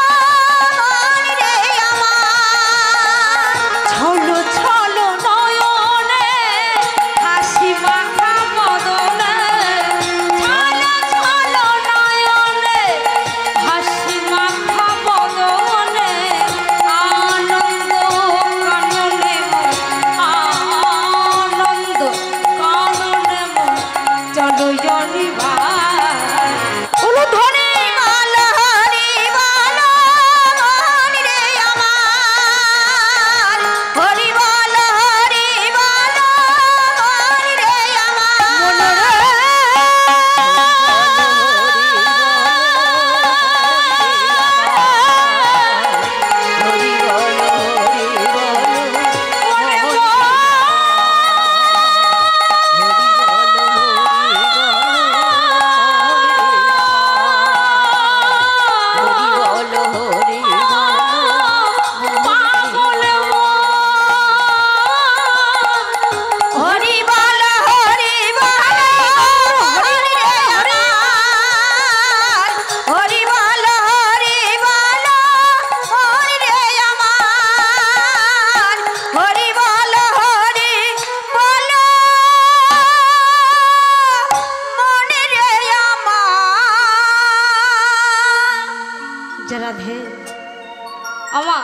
আমা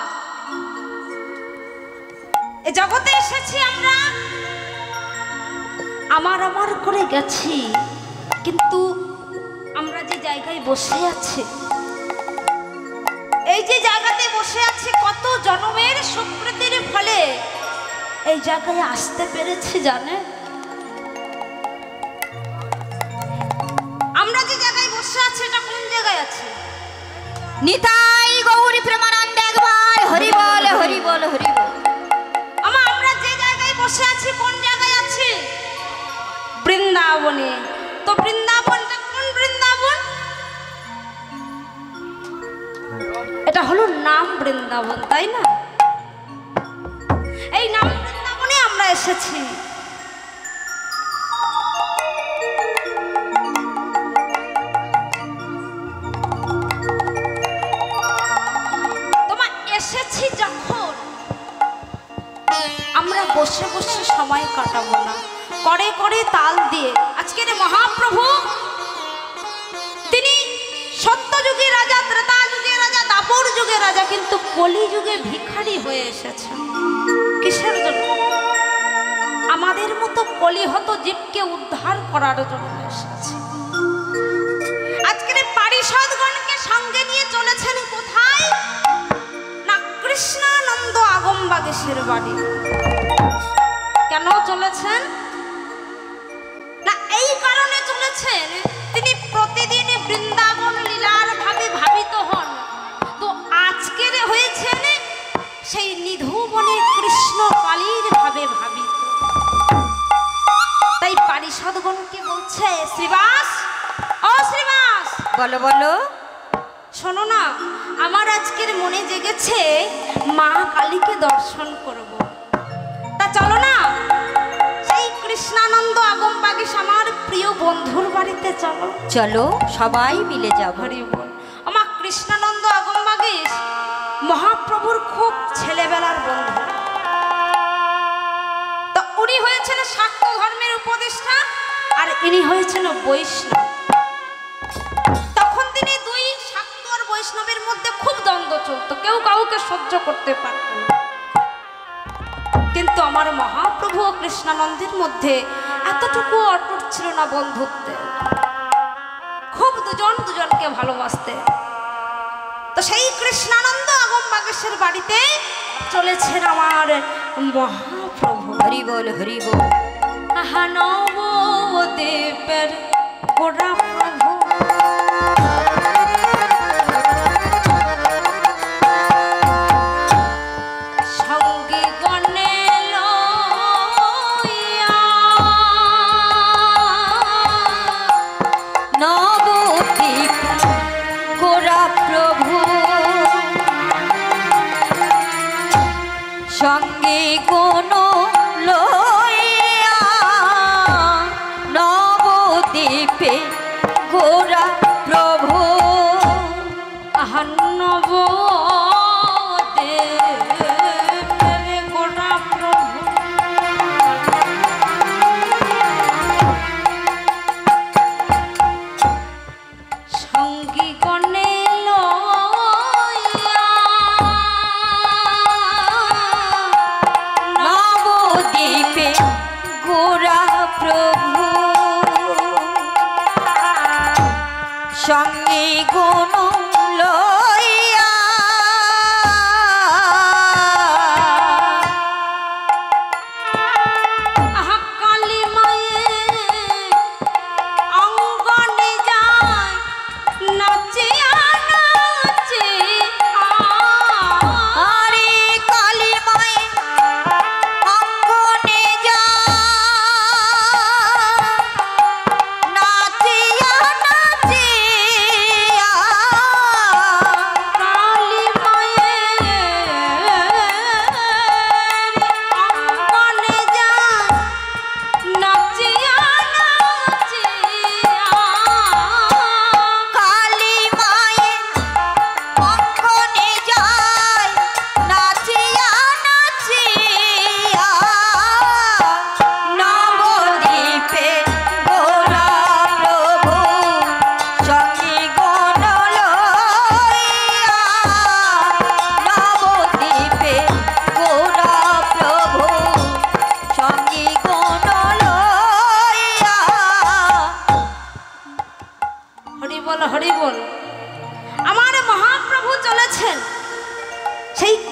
এ জগতে এসেছি আমরা, আমার আমার করে গেছি, কিন্তু আমরা যে জায়গায় বসে আছি, এই যে জায়গাতে বসে আছি, কত জন্মের সুকৃতির ফলে এই জায়গায় আসতে পেরেছি জানে। আমরা যে জায়গায় বসে আছি এটা কোন জায়গায় আছে?
নিতাই গৌরী প্রেমানন্দ একবার হরি বল হরি বল হরি বল।
আমরা যে জায়গায় বসে আছি কোন জায়গায় আছি? বৃন্দাবনে। তো বৃন্দাবনটা কোন বৃন্দাবন? এটা হলো নাম বৃন্দাবন, তাই না? এই নাম বৃন্দাবনে আমরা এসেছি। তোমার এসেছি যখন, আমরা বসে বসে সময় কাটাবো না, করে করে তাল দিয়ে। আজকের মহাপ্রভু তিনি সত্য যুগে রাজা, ত্রেতা যুগে রাজা, দাপর যুগে রাজা, কিন্তু কলি যুগে ভিখারি হয়ে এসেছেন। কিসের জন্য? আমাদের মতো কলিহত জীবকে উদ্ধার করার জন্য এসেছে। আজকের পারিষদগণকে সঙ্গে নিয়ে চলেছেন কোথায়? না কৃষ্ণানন্দ আগমবাগীশের বাড়ি। কেন চলেছেন? না এই কারণে চলেছেন, তিনি প্রতিদিন বৃন্দাবন লীলার ভাবে ভাবিত হন। তো আজকের হয়েছেন সেই নিধুবনে কৃষ্ণ কালীর ভাবে ভাবিত। তাই পারিষদগণকে বলছে, শ্রীবাস, ও শ্রীবাস,
বলো বলো।
শোনো না, আমার আজকের মনে জেগেছে মা কালীকে দর্শন করব। তা চলো না, সেই কৃষ্ণানন্দ আগমবাগীশ আমার প্রিয় বন্ধুর বাড়িতে চলো।
চলো সবাই মিলে যাব।
হরি বল। আমার কৃষ্ণানন্দ আগমবাগীশ মহাপ্রভুর খুব ছেলেবেলার বন্ধু। তো উনি হয়েছেন শাক্ত ধর্মের উপদেষ্টা, আর ইনি হয়েছেন বৈষ্ণব। তখন তিনি দুই শাক্ত আর বৈষ্ণবের মধ্যে খুব দ্বন্দ্ব চলতো, কেউ কাউকে সহ্য করতে পারত না। কিন্তু আমার মহাপ্রভু ও কৃষ্ণানন্দের মধ্যে এতটুকু অটুট ছিল না বন্ধুত্বে, খুব দুজন দুজনকে ভালোবাসতে। তো সেই কৃষ্ণানন্দ আগমবাগীশের বাড়িতে চলেছেন আমার মহাপ্রভু।
হরি বল হরি বল।
আহা নবদ্বীপের গোরা প্রভু, সঙ্গী গণে লইয়া,
নবদ্বীপ গোরা প্রভু, সঙ্গে কোনো লইয়া, নবদ্বীপে গোরা প্রভু।
আহা নবদ্বীপের গোরা প্রভু, সঙ্গী গণে লইয়া,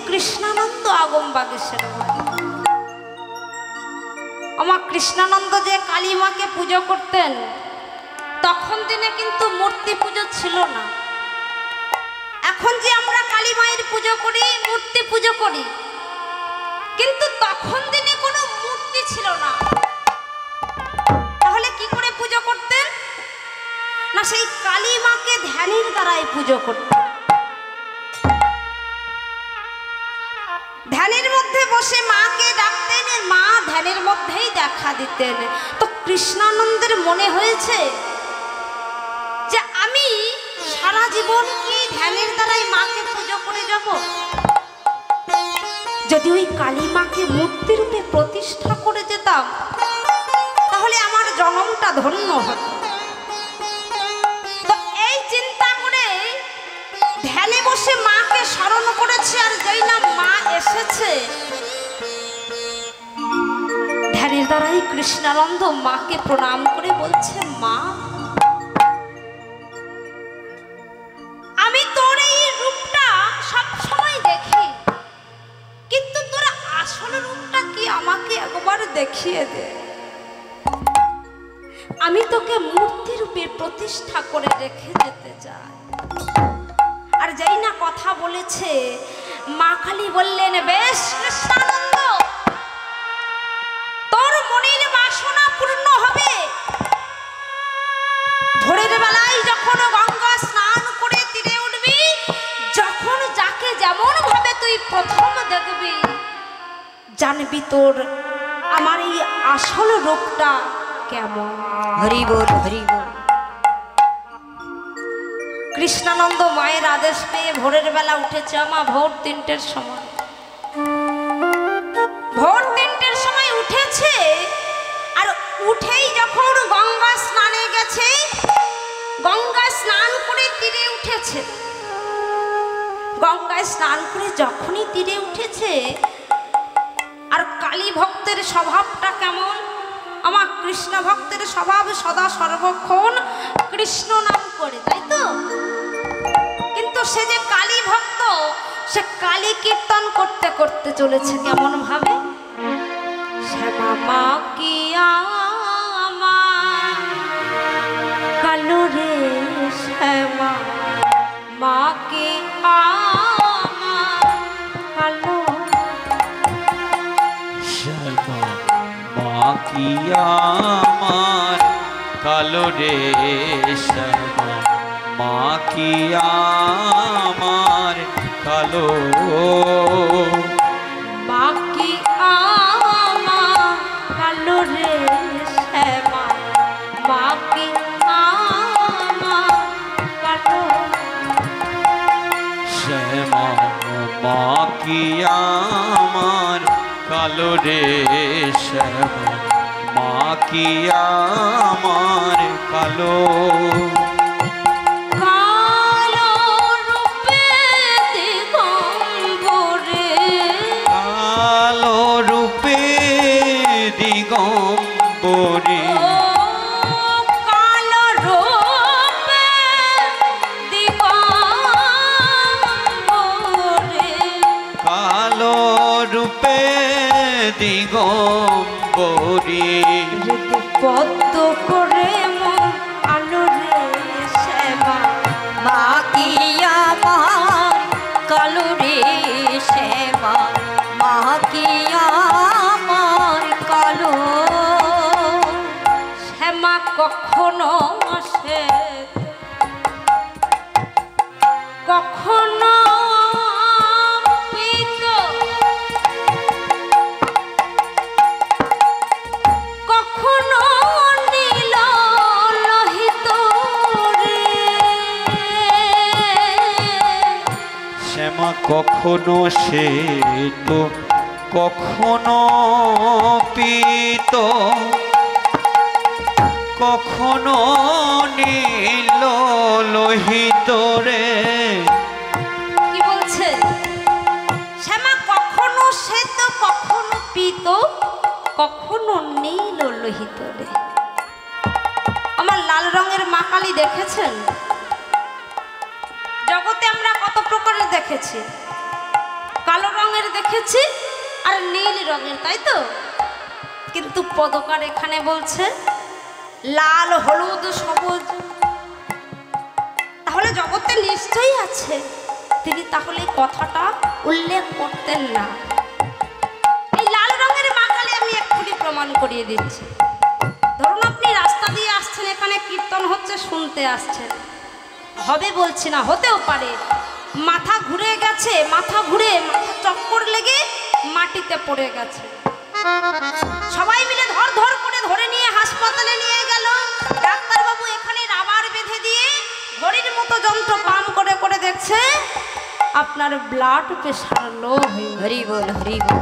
কৃষ্ণানন্দ আগম বাগেশ্বর আমার কৃষ্ণানন্দ যে কালী মাকে পুজো করতেন, তখন দিনে কিন্তু মূর্তি পুজো ছিল না। এখন যে আমরা কালী মায়ের পুজো করি, মূর্তি পুজো করি, কিন্তু তখন দিনে কোনো মূর্তি ছিল না। তাহলে কি করে পুজো করতেন? না, সেই কালী মাকে ধ্যানের দ্বারাই পুজো করতেন। ধ্যানের মধ্যে বসে মাকে ডাকতেন, মা ধ্যানের মধ্যেই দেখা দিতেন। তো কৃষ্ণানন্দের মনে হয়েছে যে আমি সারা জীবন কি ধ্যানের দ্বারাই মাকে পুজো করে যাব? যদি ওই কালী মাকে মূর্তি রূপে প্রতিষ্ঠা করে যেতাম, তাহলে আমার জন্মটা ধন্য হতো। তো এই চিন্তা করে ধ্যানে বসে মাকে স্মরণ করেছে। আর যেই না মা এসেছে, ধ্যানের দ্বারাই কৃষ্ণানন্দ মাকে প্রণাম করে বলছে, মা, আমি তোর এই রূপটা সব সময় দেখি, কিন্তু তোর আসল রূপটা কি আমাকে একবার দেখিয়ে দে। আমি তোকে মূর্তি রূপে প্রতিষ্ঠা করে রেখে যেতে চাই। আর যেই না কথা বলেছে, মা কালী বললেন, বেশ কৃষ্ণানন্দ, তোর মনের বাসনা পূর্ণ হবে। ভোরের বেলায় যখন গঙ্গা স্নান করে তীরে উঠবি, যখন যাকে যেমন ভাবে তুই প্রথম দেখবি, জানবি তোর আমার এই আসল রূপটা কেমন।
হরি বল, হরি বল।
কৃষ্ণানন্দ মায়ের আদেশ পেয়ে ভোরের বেলা উঠেছে। মা ভোর 3টের সময়, ভোর 3টের সময় উঠেছে। আর উঠেই যখন গঙ্গা স্নানে গেছে, গঙ্গা স্নান করে তীরে উঠেছে। গঙ্গায় স্নান করে যখনই তীরে উঠেছে, আর কালী ভক্তের স্বভাবটা কেমন? আমার কৃষ্ণ ভক্তের স্বভাব সদা সর্বক্ষণ কৃষ্ণ নাম করে, তাই তো? কিন্তু সে যে কালী ভক্ত, সে কালী কীর্তন করতে করতে চলেছে কেমন ভাবে? শ্যামা মা কি আমার কালো রে, শ্যামা মা কি আমার কালো,
শ্যামা মা কি আমার কালো রে, শ্যামা মা কি আমার কালো,
মা কি আমার কালো রে, শ্যামা মা কি আমার কালো,
শ্যামা মা কি আমার কালো রে, শ্যামা মা কি আমার কালো,
কালো রূপে দিগম্বরে,
কালো রূপে দিগম্বরে,
কালো রূপে দিগম্বরে,
কালো রূপে দিগম্বরে,
পদ্ম করে মন আলো রে, শ্যামা
মা কি আমার কালো রে, শ্যামা মা কি আমার কালো,
শ্যামা কখনো আসে, কখনো পীত, কখনো নীল লোহিত রে,
শ্যামা কখনো শ্বেত, কখনো পীত, কখনো নীল লোহিত রে।
কি বলছে? শ্যামা কখনো শ্বেত, কখনো পীত, কখনো নীল লোহিত রে। আমার লাল রঙের মা কালী দেখেছেন? জগতে আমরা কত প্রকারের দেখেছি। কালো রং দেখেছি আর নীল রঙের, তাই তো? কিন্তু পদকার এখানে বলছে লাল, হলুদ, সবুজ। তাহলে জগতে নিশ্চয়ই আছে, তিনি তাহলে কথাটা উল্লেখ করতেন না। এই লাল রঙের মা কালী আমি এক্ষুনি প্রমাণ করিয়ে দিচ্ছি। ধরুন আপনি রাস্তা দিয়ে আসছেন, এখানে কীর্তন হচ্ছে, শুনতে আসছেন, হবে বলছি না, হতেও পারে মাথা ঘুরে গেছে, মাথা চক্কর লেগে মাটিতে পড়ে গেছে, সবাই মিলে ধর ধর করে ধরে নিয়ে হাসপাতালে নিয়ে গেল। ডাক্তারবাবু এখানে রাবার বেঁধে দিয়ে ঘড়ির মতো যন্ত্র পাম্প করে করে দেখছে আপনার ব্লাড প্রেশার লো হয়ে,
হরি বল হরি বল,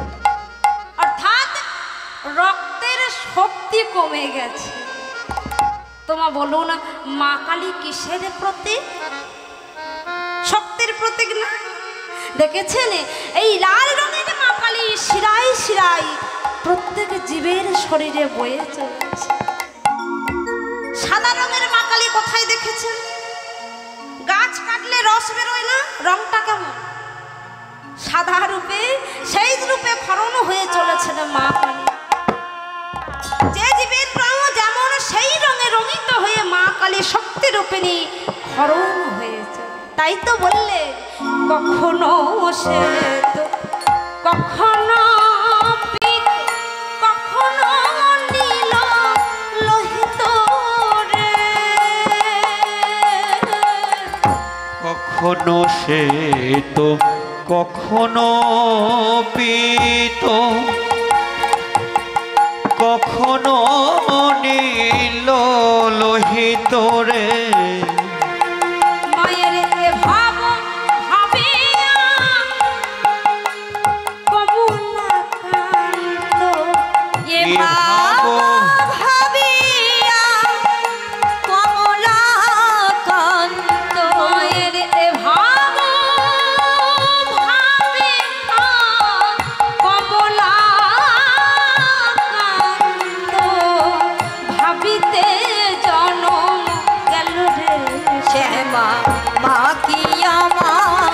অর্থাৎ রক্তের শক্তি কমে গেছে। তোমা বলুন, মা কালী কিসের প্রতীক? শক্তির প্রতীক না? দেখেছেন এই লাল রঙের মা কালী শিরায় শিরায় প্রত্যেক জীবের শরীরে বয়ে চলেছে। সাদা রঙের মা কালী কোথায় দেখেছেন? গাছ কাটলে রস বেরোয় না, রংটা কেমন? সাদা রূপে, সেই রূপে খরণ হয়ে চলেছে না মা কালী। যে জীবের রং যেমন সেই রঙে রঙিত হয়ে মা কালী শক্তি রূপিণী খরণ হয়েছে। তাই তো বললে কখনো সে তো কখনো কখনো নীল লোহিত রে,
কখনো শ্বেত কখনো পীত, কখনো নীল লোহিত রে।
মায়ের এ ভাব ভাবিয়া কমলাকান্ত,
এ ভাব ভাবিয়া কমলাকান্ত,
মায়ের এ ভাব ভাবিয়া কমলাকান্ত, ভাবিতে জনম গেল রে
শ্যামা মা কি আমার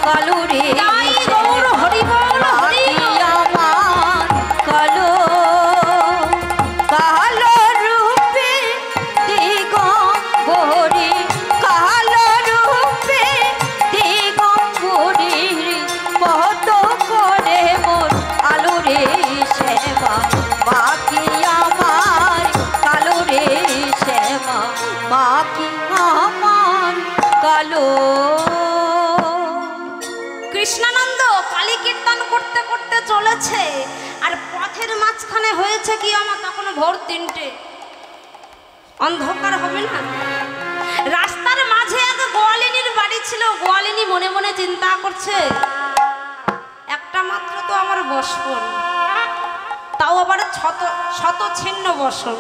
কালো রে,
তাই গৌর হরি বল
মা
হরি
কি
বল।
আমার কালো, কালো রূপে দিগম্বরী, কালো রূপে দিগম্বরী, কত করে মোর আলো রে শ্যামা মা কি আমার কালো রে, শ্যামা মা কি আমার কালো।
কৃষ্ণানন্দ কালী কীর্তন করতে করতে চলেছে, আর পথের মাঝখানে হয়েছে কি আমার তখন ভোর 3টে, অন্ধকার হবে না? রাস্তার মাঝে এক গোয়ালিনীর বাড়ি ছিল। গোয়ালিনী মনে মনে চিন্তা করছে, একটা মাত্র তো আমার বসন, তাও আবার শত ছিন্ন বসন,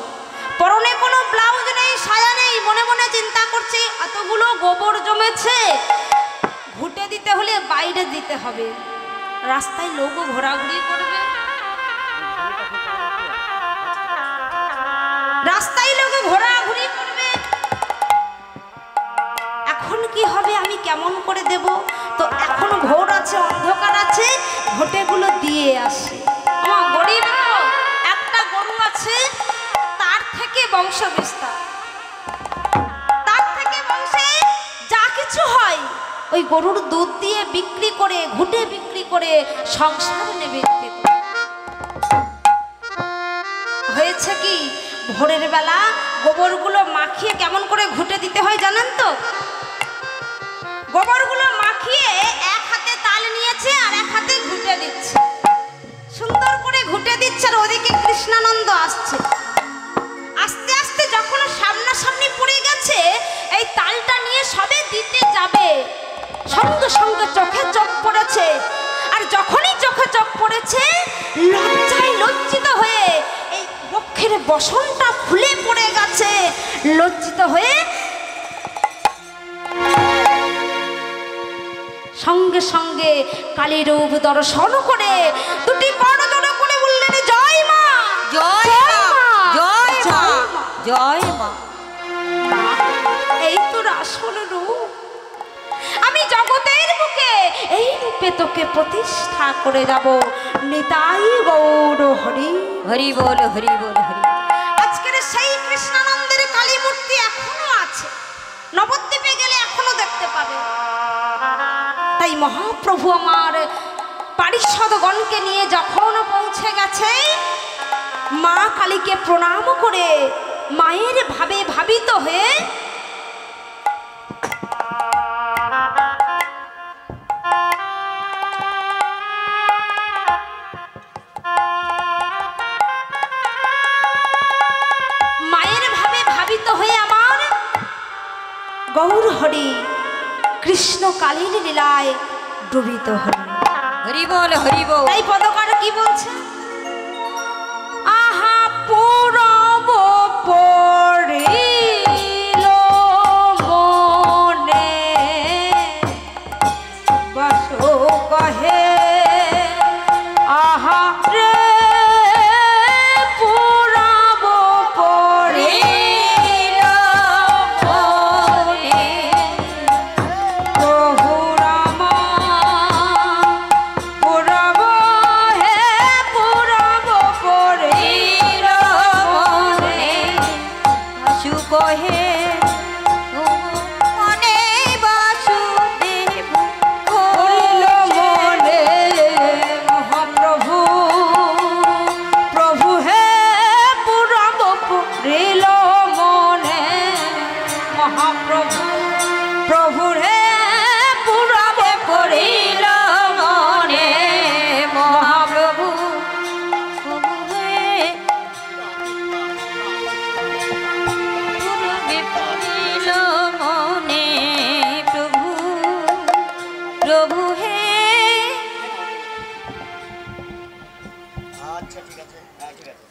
পরনে কোনো ব্লাউজ নেই, সায়া নেই। মনে মনে চিন্তা করছে এতগুলো গোবর জমেছে, ঘুটে দিতে হলে বাইরে দিতে হবে, রাস্তায় লোকও ঘোরাঘুরি করবে, রাস্তায় লোকে ঘোরাঘুরি করবে। এখন কি হবে, আমি কেমন করে দেব? তো এখন ভোর আছে, অন্ধকার আছে, ঘটেগুলো দিয়ে আসে। আমার গরিব তো, একটা গরু আছে, তার থেকে বংশ বিস্তার, তার থেকে বংশে যা কিছু হয় ওই গরুর দুধ দিয়ে বিক্রি করে, ঘুটে বিক্রি করে সংসার নেবে। হয়েছে কি, ভোরের বেলা গোবরগুলো মাখিয়ে কেমন করে ঘুটে দিতে হয় জানেন তো? গোবরগুলো মাখিয়ে এক হাতে তাল নিয়েছে আর এক হাতে ঘুটে দিচ্ছে, সুন্দর করে ঘুটে দিচ্ছে। আর ওদিকে কৃষ্ণানন্দ আসছে, আস্তে আস্তে যখন সামনাসামনি পড়ে গেছে, এই তালটা নিয়ে সবে দিতে যাবে, সঙ্গে সঙ্গে চোখে চোখ পড়েছে। আর যখনই চোখে চোখ পড়েছে, লজ্জায় লজ্জিত হয়ে এই বক্ষের বসনটা খুলে পড়ে গেছে। লজ্জিত হয়ে সঙ্গে সঙ্গে কালী রূপ দর্শন করে দুটি করজোড় করে বললেন, জয় মা,
জয় মা, জয় মা, জয় মা।
এই তোর আসল রূপ। আমি জগতের বুকে এই রূপে তোকে প্রতিষ্ঠা করে যাব। নিতাই গৌর হরি।
হরি বল হরি বল হরি।
আজকের সেই কৃষ্ণানন্দের কালী মূর্তি এখনো আছে, নবদ্বীপে গেলে এখনো দেখতে পাবে। তাই মহাপ্রভু আমার পারিষদগণকে নিয়ে যখন পৌঁছে গেছে, মা কালীকে প্রণাম করে মায়ের ভাবে ভাবিত হয়ে আমার গৌর হরি কৃষ্ণ কালীর লীলায় ডুবিত হরি।
হরি বল হরি বল।
তাই পদকার কি বলছে? আহা পুরব পড়িল মনে বাসো কহে, আহা রে পুরব পড়িল মনে প্রভু রাম পুরব হে পুরব পড়িল মনে
বাসু কহে মনে বাসুদেব
পড়িল মনে মহাপ্রভু প্রভু হে পুরব পড়িল মনে মহাপ্রভু প্রভু হে পুরব পড়িল মনে মহাপ্রভু
প্রভু হে পূর্বে পড়িল মনে প্রভু প্রভু হে।
আচ্ছা ঠিক আছে, হ্যাঁ ঠিক আছে।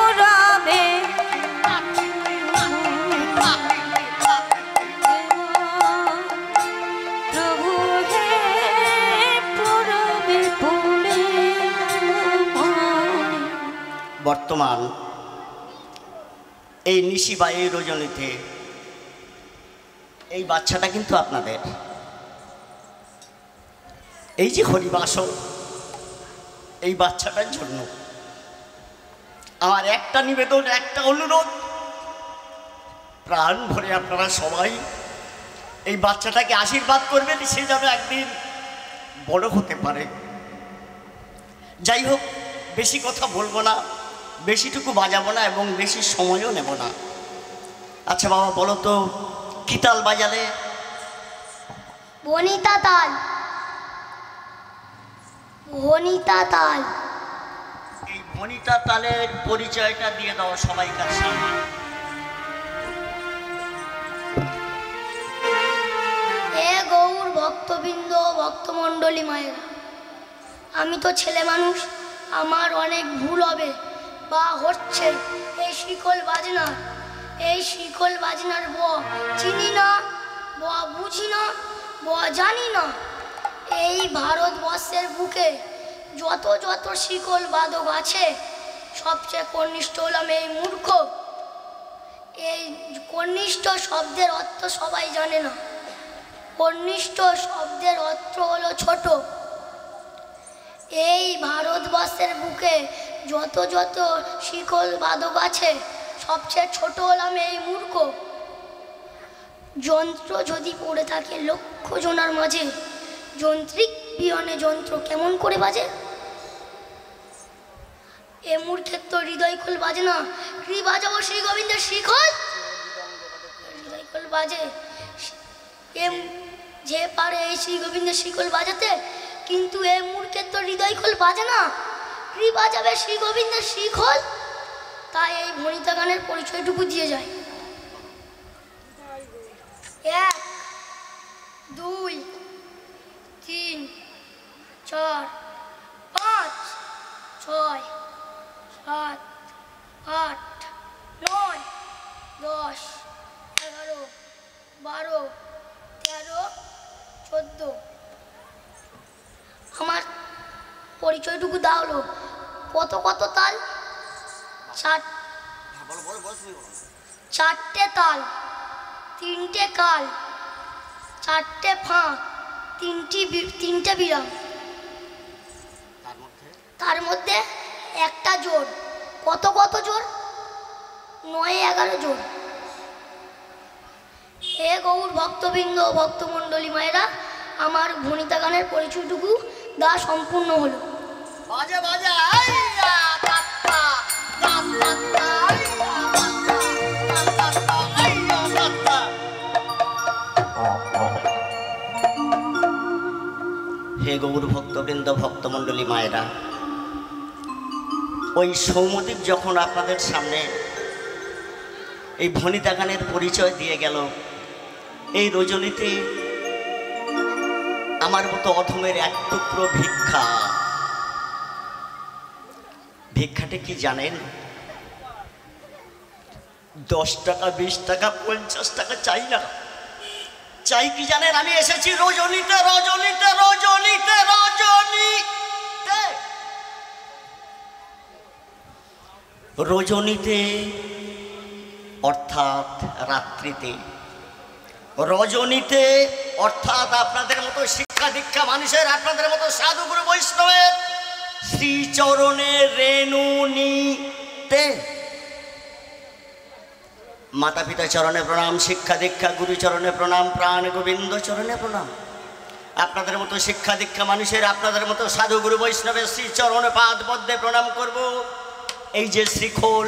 পুরবে প্রভু হে পুরবে পড়িল মনে।
বর্তমান এই নিশিবায়ু রজনীতে এই বাচ্চাটা কিন্তু আপনাদের। এই যে হরিবাস, এই বাচ্চাটার জন্য আমার একটা নিবেদন, একটা অনুরোধ, প্রাণ ভরে আপনারা সবাই এই বাচ্চাটাকে আশীর্বাদ করবেন, সে যাবে একদিন বড় হতে পারে। যাই হোক, বেশি কথা বলবো না, বেশিটুকু বাজাবো না এবং বেশি সময়ও নেব না। আচ্ছা বাবা বলো তো, কি তাল বাজালে?
বনিতা তাল। বনিতা তাল।
এই বনিতা তালের পরিচয়টা দিয়ে দাও সবাইকার সামনে।
হে গৌর ভক্তবৃন্দ, ভক্তমণ্ডলী মায়েরা, আমি তো ছেলে মানুষ, আমার অনেক ভুল হবে বা হচ্ছে। এই শিকল বাজনা, এই শিকল বাজনার ব চিনি না, ব বুঝি না, ব জানি না। এই ভারতবর্ষের বুকে যত যত শিকল বাদক আছে, সবচেয়ে কনিষ্ঠ হলাম এই মূর্খ। এই কনিষ্ঠ শব্দের অর্থ সবাই জানে না। কনিষ্ঠ শব্দের অর্থ হলো ছোট। এই ভারতবর্ষের বুকে যত যত শিকল বাদক আছে, সবচেয়ে ছোট হলাম এই মূর্খ। যন্ত্র যদি পড়ে থাকে লক্ষ জনার মাঝে, যন্ত্রিক বিহনে যন্ত্র কেমন করে বাজে? এ মূর্খের তো হৃদয় খোল বাজে না। কি বাজাবো শ্রী গোবিন্দের শিকল? হৃদয় খোল বাজে। যে পারে এই শ্রী গোবিন্দের শিকল বাজাতে, কিন্তু এ মূর্খের তো হৃদয় খোল বাজে না। কি বাজাবে শ্রী গোবিন্দের শিকল? তাই এই ভণিতা গানের পরিচয়টুকু দিয়ে যায়। 1 2 4 5 6 7 8 9 10 11 12 13 14। আমার পরিচয়টুকু দাও হলো কত কত তাল? 4টে তাল, 3টে কাল, 4টে ফাঁক, 3টে বিরাম, তার মধ্যে একটা জোর। কত কত জোর? 9-11 জোর। হে গৌর ভক্তবৃন্দ, ভক্তমণ্ডলী মায়েরা, আমার ভনিতা গানের পরিচয়টুকু দা সম্পূর্ণ হলো।
বাজে বাজে আইয়া তাত্তা তাত্তা আইয়া তাত্তা আইয়া তাত্তা। হে গৌর ভক্তবৃন্দ, ভক্তমণ্ডলী মায়েরা, ওই সৌমদ্বীপ যখন আপনাদের সামনে এই ভনিতা গানের পরিচয় দিয়ে গেল, এই রজনীতে আমার মতো অধমের এক টুকরো ভিক্ষা। ভিক্ষাটা কি জানেন? 10 টাকা, 20 টাকা, 50 টাকা চাই না। চাই কি জানেন? আমি এসেছি রজনীতে, রজনীতে, রজনীতে, রজনীতে। রজনীতে অর্থাৎ রাত্রিতে, রজনীতে অর্থাৎ আপনাদের মতো শিক্ষা দীক্ষা মানুষের, আপনাদের মতো সাধুগুরু বৈষ্ণবের শ্রীচরণে রেণু নিতে। মাতা পিতা চরণে প্রণাম, শিক্ষা দীক্ষা গুরু চরণে প্রণাম, প্রাণ গোবিন্দ চরণে প্রণাম। আপনাদের মতো শিক্ষা দীক্ষা মানুষের, আপনাদের মতো সাধুগুরু বৈষ্ণবের শ্রীচরণে পাদ পদ্মে প্রণাম করব। এই যে শ্রীখোল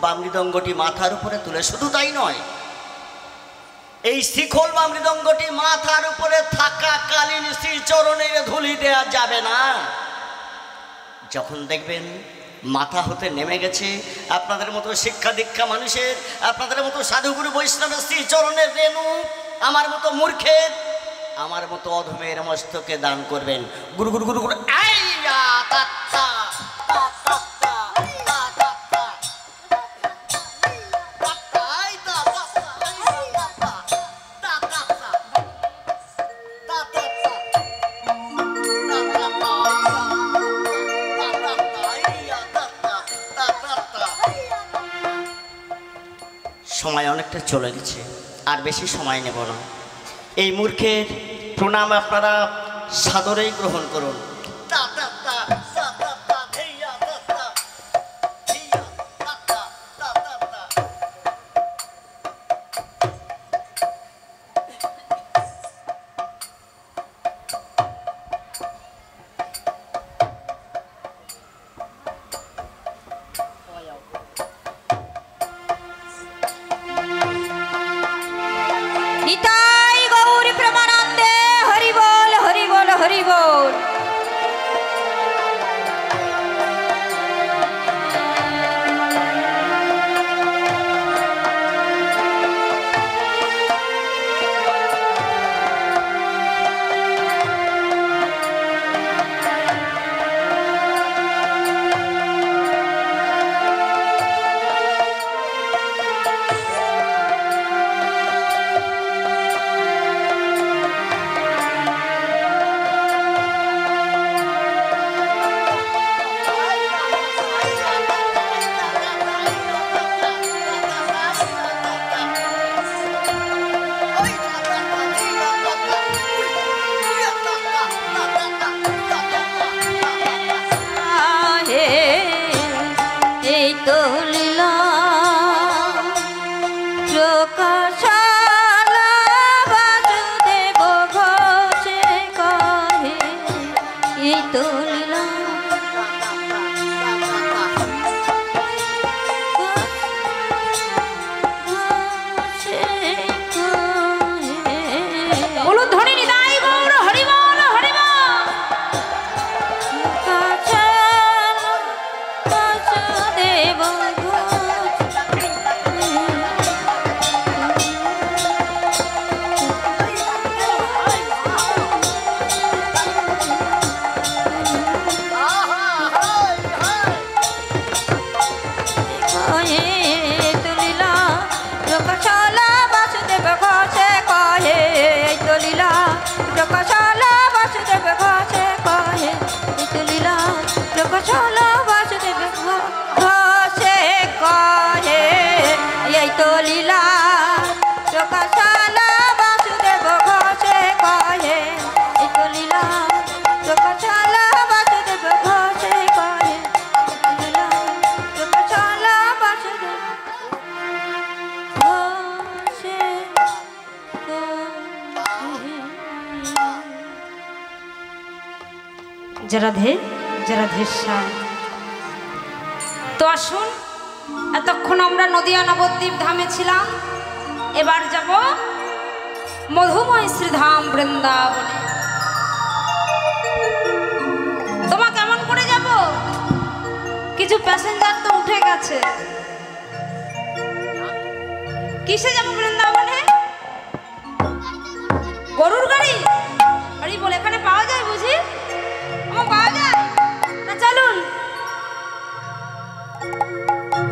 বা মৃদঙ্গটি মাথার উপরে তুলে, শুধু তাই নয়, এই শ্রীখোল বা মৃদঙ্গটি মাথার উপরে থাকাকালীন শ্রীচরণের ধুলি দেয়া যাবে না। যখন দেখবেন মাথা হতে নেমে গেছে, আপনাদের মতো শিক্ষা দীক্ষা মানুষের, আপনাদের মতো সাধুগুরু বৈষ্ণবের শ্রীচরণের রেণু আমার মতো মূর্খের, আমার মতো অধমের মস্তকে দান করবেন। গুরু গুরু গুরু গুরু আইয়া তাত্তা তাত্তা তাত্তা তাত্তা আইতা তাত্তা তাত্তা তাত্তা সময় অনেকটা চলে গেছে, আর বেশি সময় নেব না। এই মূর্খের প্রণাম আপনারা সাদরেই গ্রহণ করুন।
নিতাই গৌর প্রেমানন্দে হরি বল, হরি বল, হরি বল।
রাধে রাধে শ্যাম। তো আসুন, এতক্ষণ আমরা নদিয়া নবদ্বীপ ধামে ছিলাম, এবার যাব মধুময় শ্রীধাম বৃন্দাবনে। তোমা কেমন করে যাব? কিছু প্যাসেঞ্জার তো উঠে গেছে। কিসে যাব বৃন্দাবনে? গরুর গাড়ি? আরে বলে এখানে পাওয়া যায় বুঝি? আমার পাওয়া যায় না, চলুন।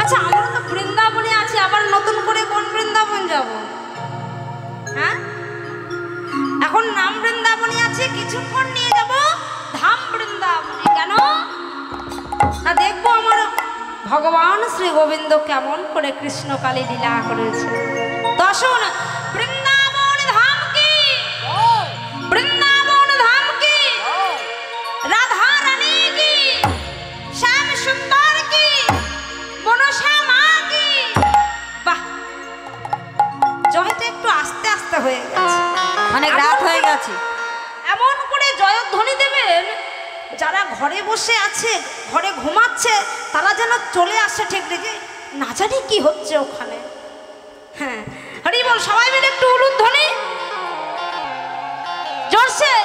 আচ্ছা, আমরা তো বৃন্দাবনে আছি, আবার নতুন করে কোন বৃন্দাবন যাব? হ্যাঁ, এখন নাম বৃন্দাবনে আছে, কিছুক্ষণ নিয়ে যাব ধাম বৃন্দাবনে। কেন না, দেখবো আমার ভগবান শ্রী গোবিন্দ কেমন করে কৃষ্ণকালী লীলা করেছে। তো আসুন, বৃন্দাবন ধাম কি, বৃন্দাবন ধাম কি, রাধা রানী কি, শ্যাম সুন্দর কি, মনসা মা কি। বাহ, জয়টা একটু আস্তে আস্তে হয়ে গেছে,
অনেক রাত হয়ে গেছে।
এমন করে জয়ধ্বনি দেবেন যারা ঘরে বসে আছে, ঘরে ঘুমাচ্ছে, তারা যেন চলে আসে ঠিক রেখে, না জানি কি হচ্ছে ওখানে। হ্যাঁ, হরি বল, সবাই মিলে একটু উলুধ্বনি জোরসে।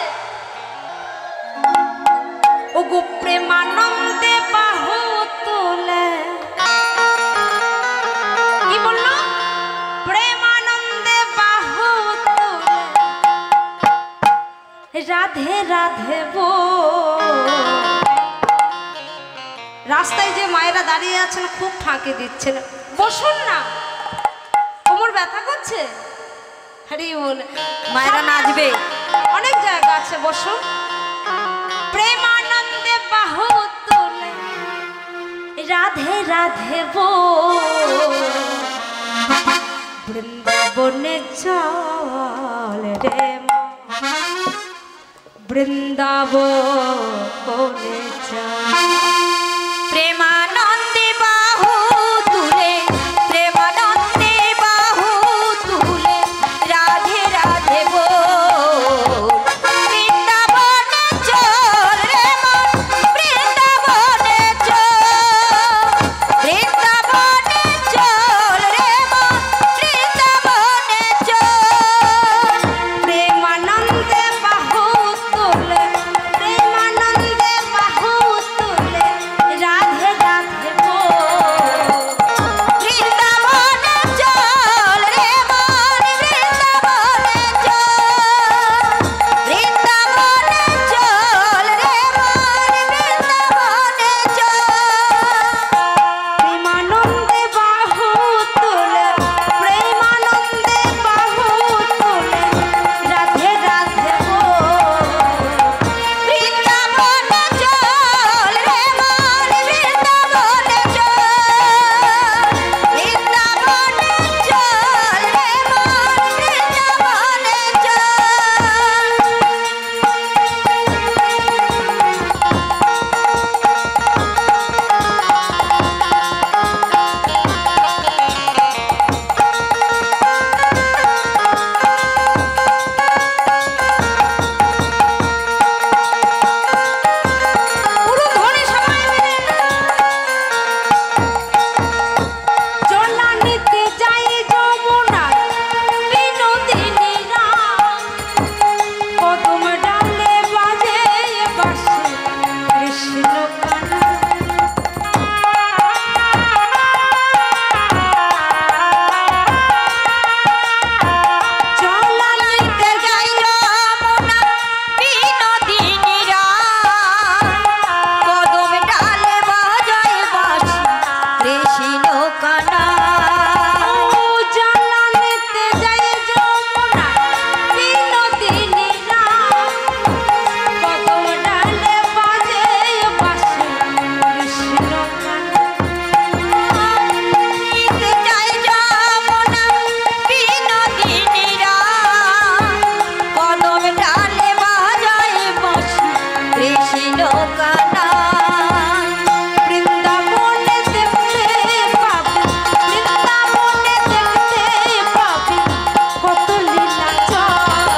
ও গো প্রেমানন্দে বাহু তোলে, কি বললো? প্রেমানন্দে বাহু তোলে, রাধে রাধে বো। রাস্তায় যে মায়েরা দাঁড়িয়ে আছেন খুব ফাঁকে দিচ্ছেন, বসুন না, কোমর ব্যথা করছে। হরি বল,
মায়েরা নাচবে,
অনেক জায়গা আছে, বসুন। প্রেমানন্দে বাহু তোলে, রাধে রাধে বো, বৃন্দাবনে চল রে মা, বৃন্দাবনে চল।
প্রেমানন্দে বাহু তুলে, প্রেমানন্দে বাহু তুলে, রাধে রাধে বল, বৃন্দাবনে চল রে মন, বৃন্দাবনে চল, বৃন্দাবনে চল রে মন, বৃন্দাবনে চল।
প্রেমানন্দে বাহু তোলে, প্রেমানন্দে বাহু তোলে, রাধে রাধে বল,
বৃন্দাবনে চল রে মন, বৃন্দাবনে চল, বৃন্দাবনে চল রে মন, বৃন্দাবনে চল।
প্রেমানন্দে বাহু তোলে, প্রেমানন্দে বাহু তোলে, রাধে রাধে বল,
বৃন্দাবনে চল রে মন, বৃন্দাবনে চল, বৃন্দাবনে চল রে মন, বৃন্দাবনে
পুরো ধরে সবাই মিলে। জলা নিতে যাই যমুনায়, বিনোদিনী রাম, কদম ডালে বাজে বাঁশি কৃষ্ণ কানা। জলা নিতে যাই
যমুনা বিনোদিনী রাম, কদম ডালে বাজায় বাঁশি কৃষ্ণ কানা।
জলা নিতে যাই যমুনায়, বিনোদিনী রাম, কদম ডালে বাজে বাঁশি কৃষ্ণ কানা।
নিতে যাই যমুনা বিনোদিনী রাম, কদম ডালে বাজায় বাঁশি কৃষ্ণ কানা।
বৃন্দাবনে দেখতে পাবি, বৃন্দাবনে দেখতে পাবি কত লীলা চল।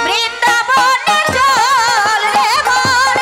বৃন্দাবনে চল রে মন,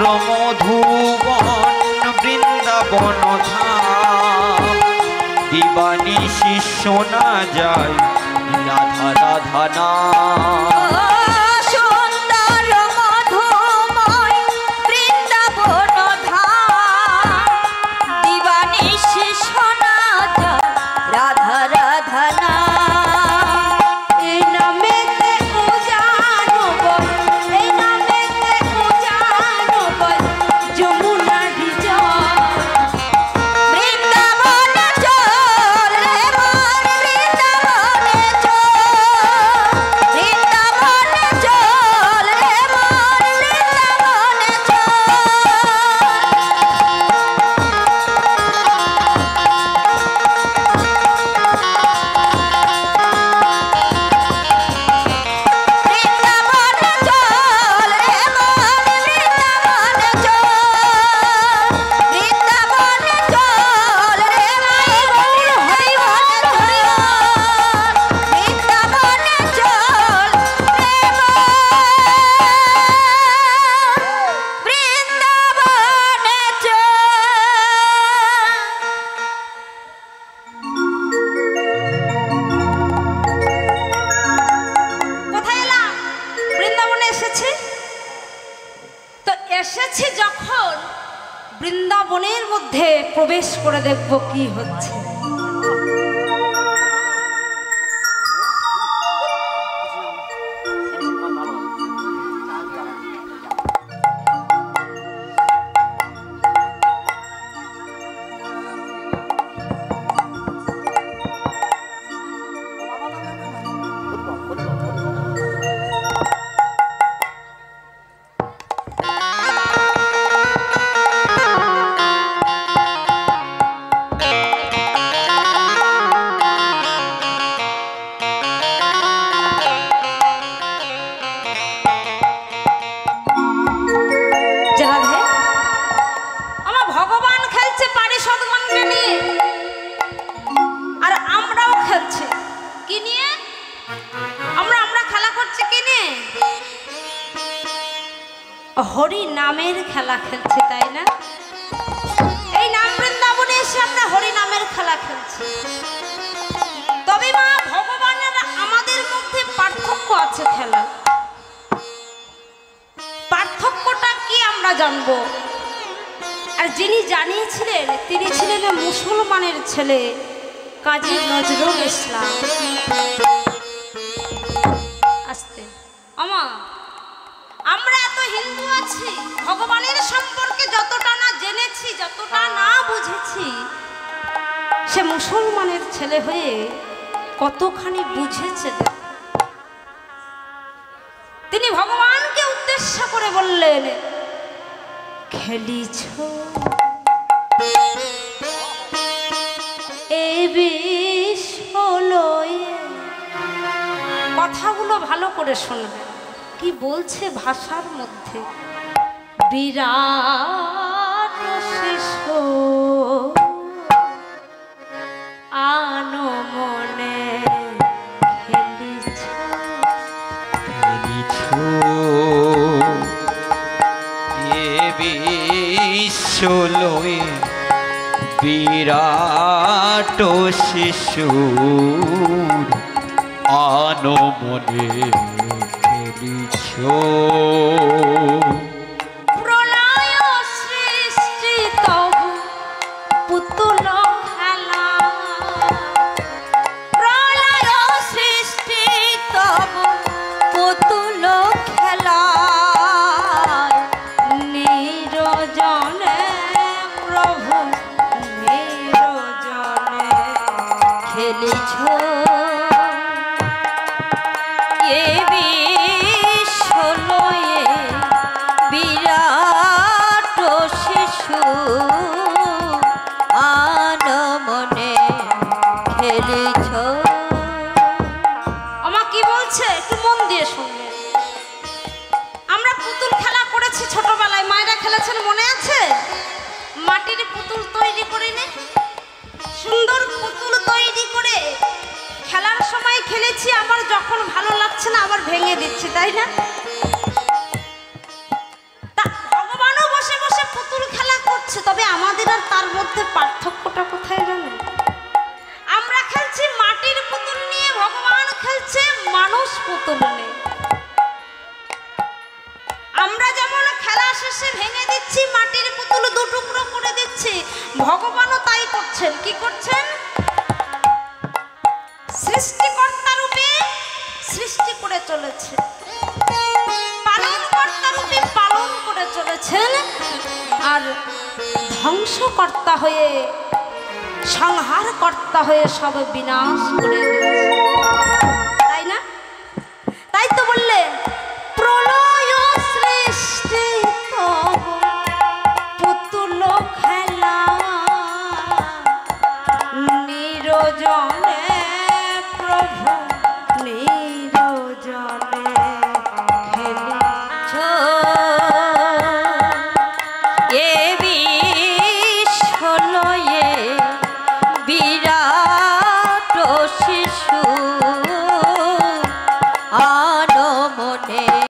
মধুবন বৃন্দাবন ধাম দিবানিশি শোনা যায় রাধা রাধা নাম।
সুন্দর মধুময় বৃন্দাবন ধাম দিবানিশি শোনা যায় রাধা রাধা নাম।
এই নামেতে উজানো বল, এই নামেতে উজানো বল, যমুনারি জল।
বৃন্দাবনে চল রে মন বৃন্দাবনে চল, বৃন্দাবনে চল রে মন বৃন্দাবনে চল। বৃন্দাবনে চল রে মন বৃন্দাবনে চল, বৃন্দাবনে চল রে মন হরি বল হরি বল, বৃন্দাবনে চল রে মন বৃন্দাবনে চল।
কোথায় এলাম? বৃন্দাবনে এসেছি তো এসেছি যখন বৃন্দাবনের মধ্যে প্রবেশ করে দেখব কি হচ্ছে। রাধে, আমার ভগবান খেলছে পারিষদগণকে নিয়ে, আর আমরাও খেলছি কি নিয়ে? আমরা খেলা করছি কি নিয়ে? হরি নামের খেলা খেলছি, তাই না? এই নাম বৃন্দাবনে এসে আমরা হরি নামের খেলা খেলছি। তবে মা ভগবানের আমাদের মধ্যে পার্থক্য আছে খেলা। পার্থক্যটা কি আমরা জানবো। আর যিনি জানিয়েছিলেন তিনি ছিলেন মুসলমানের ছেলে কাজী নজরুল ইসলাম। আস্তে আমরা এত হিন্দু আছি, ভগবানের সম্পর্কে যতটা না জেনেছি, যতটা না বুঝেছি, সে মুসলমানের ছেলে হয়ে কতখানি বুঝেছে। তিনি ভগবানকে উদ্দেশ্য করে বললেন, খেলিছ এই বিষয়। কথাগুলো ভালো করে শুনবেন কি বলছে ভাষার মধ্যে। বিরাট শিশু আনো মনে খেলিছ,
এ বিশ্বলয়ে বিরাট শিশুর আনো মনে খেলিছ।
প্রলয় সৃষ্টি তবু পুতুল খেলা,
প্রলয় সৃষ্টি তবু পুতুল খেলা,
নিরজনে প্রভু নিরজনে
খেলিছ এ বিশ্বলয়ে বিরাট শিশু আন মনে খেলিছ।
আমার কি বলছে একটু মন দিয়ে শুনবেন। আমরা পুতুল খেলা করেছি ছোটবেলায়, মায়েরা খেলেছেন মনে আছে? মাটির পুতুল তৈরি করে নে, সুন্দর পুতুল তৈরি করে খেলার সময় খেলেছি। আমার যখন ভালো লাগছে না আবার ভেঙে দিচ্ছি, তাই না? তা ভগবানও তবে আমাদের আর তার মধ্যে পার্থক্যটা কোথায় জানেন? আমরা খেলছি মাটির পুতুল নিয়ে, ভগবান খেলছে মানুষ পুতুল নিয়ে। আমরা যেমন খেলা শেষে ভেঙে দিচ্ছি মাটির পুতুল, দু টুকরো করে দিচ্ছি, ভগবানও তাই করছেন। কি করছেন? সৃষ্টিকর্তা রূপে সৃষ্টি করে চলেছে, পালনকর্তা রূপে পালন করে চলেছেন, আর ধ্বংসকর্তা হয়ে, সংহারকর্তা হয়ে সব বিনাশ করে দিয়েছে।